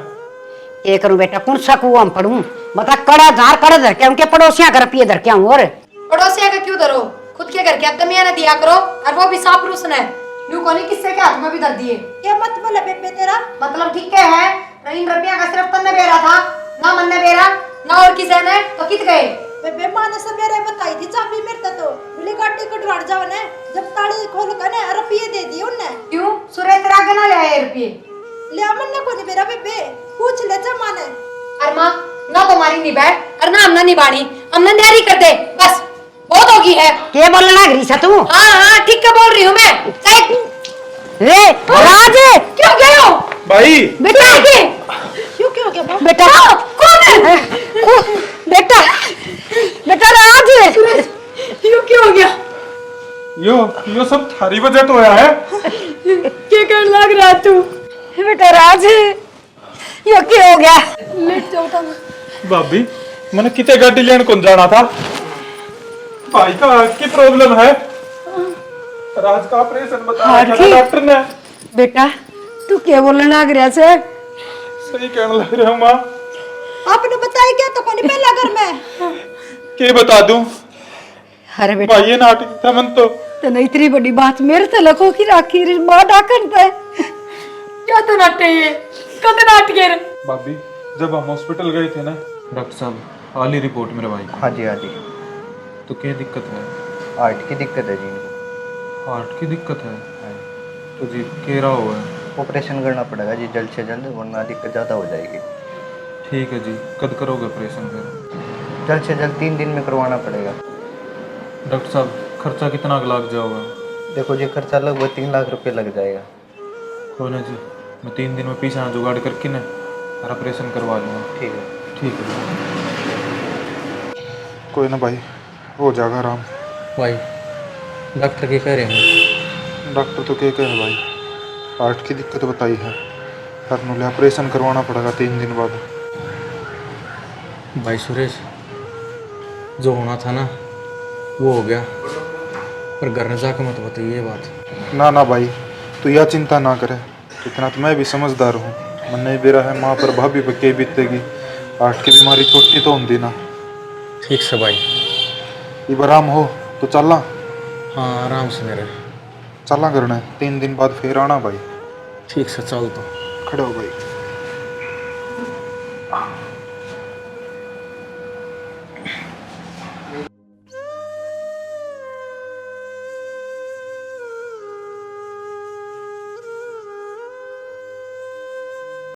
ये करूं बेटा कौन सा कुआं में पढ़ूं? बता कड़ा झार कड़ा धर के उनके पड़ोसियां का रुपये धर के आऊं। और पड़ोसिया का क्यों धरो, खुद के घर के अब दमिया ने दिया करो, और वो भी साफ रूस ने यूं कोनी किससे के हाथ में भी धर दिए। क्या मतलब है बेबे तेरा? मतलब ठीक है इन रुपया का सिर्फ तन्ने बेरा था ना, मन ने बेरा ना और किसी ने, तो कित गए? बेबे माँ ने सवेरे बताई थी चाबी मेरे तो बोले गाड़ी कटवाड़ जाओ ने, जब ताली खोल कर ने रुपये दे दिए उन्ने। क्यों सुरेश तेरा आगे ना ले आए रुपये? लिया मन ने कोनी मेरा बेबे, पूछ ले जा माँ ने। अरे माँ ना तुम्हारी नहीं बैठ और ना हमने निभानी, हमने न्यारी कर दे बस, बहुत होगी है। के बोलना घरी सा तू? हाँ हाँ ठीक है बोल रही हूँ मैं। रे राज क्यों गए हो भाई बेटा? क्यों क्यों क्या बाप? बेटा कौन है? बेटा बेटा राज क्यों क्यों हो गया? यो सब थारी वजह तो होया है। क्या कर लग रहा तू? बेटा राज यो क्या हो गया? लेट जाओ तुम। भाभी मैंने कितने गाड़ी लेने कौन जाना था? भाई का की प्रॉब्लम है? राज का ऑपरेशन बताया था डॉक्टर ने। बेटा तू क्या बोलने लग रहा से? सही कहने लग रहे हो माँ। आपने बताया क्या तो कोनी पहला घर में? के बता दूं? अरे बेटा भाई ये नाटक था मन तो। तने इतनी बड़ी बात मेरे से लखो की राखी रे मां डाकन पे। क्या तो नाटे ये कद नाट गए? भाभी जब हम हॉस्पिटल गए थे ना, डॉक्टर साहब हाली रिपोर्ट मेरे भाई की। हाँ जी हाँ जी, तो क्या दिक्कत है? हार्ट की दिक्कत है जी इनको। हार्ट की दिक्कत है? तो जी कह रहा हुआ है। ऑपरेशन करना पड़ेगा जी जल्द से जल्द, वरना दिक्कत ज़्यादा हो जाएगी। ठीक है जी, कब करोगे ऑपरेशन फिर? जल्द से जल्द 3 दिन में करवाना पड़ेगा। डॉक्टर साहब खर्चा कितना लग जाओगा? देखो जी खर्चा लगभग 3 लाख रुपए लग जाएगा। हो ना जी, मैं 3 दिन में पीछा जुगाड़ करके ना और ऑपरेशन करवा लूँगा। ठीक है। ठीक है कोई ना भाई, हो जाएगा आराम। भाई डॉक्टर की कह रहे हैं? डॉक्टर तो क्या कहे भाई, हार्ट की दिक्कत बताई है, करने ऑपरेशन करवाना पड़ेगा 3 दिन बाद। भाई सुरेश जो होना था ना वो हो गया, पर घर में जाकर मत बताइए ये बात। ना ना भाई तू यह चिंता ना करे, इतना तो मैं भी समझदार हूँ। मन नहीं बेरा है माँ पर भाभी पर के बीतेगी, हार्ट की बीमारी छोटी तो होती ना। ठीक से भाई। अब आराम हो तो चलना। हाँ आराम से मेरे। चलना करना है 3 दिन बाद फिर आना भाई। ठीक से चल तो। खड़े हो भाई।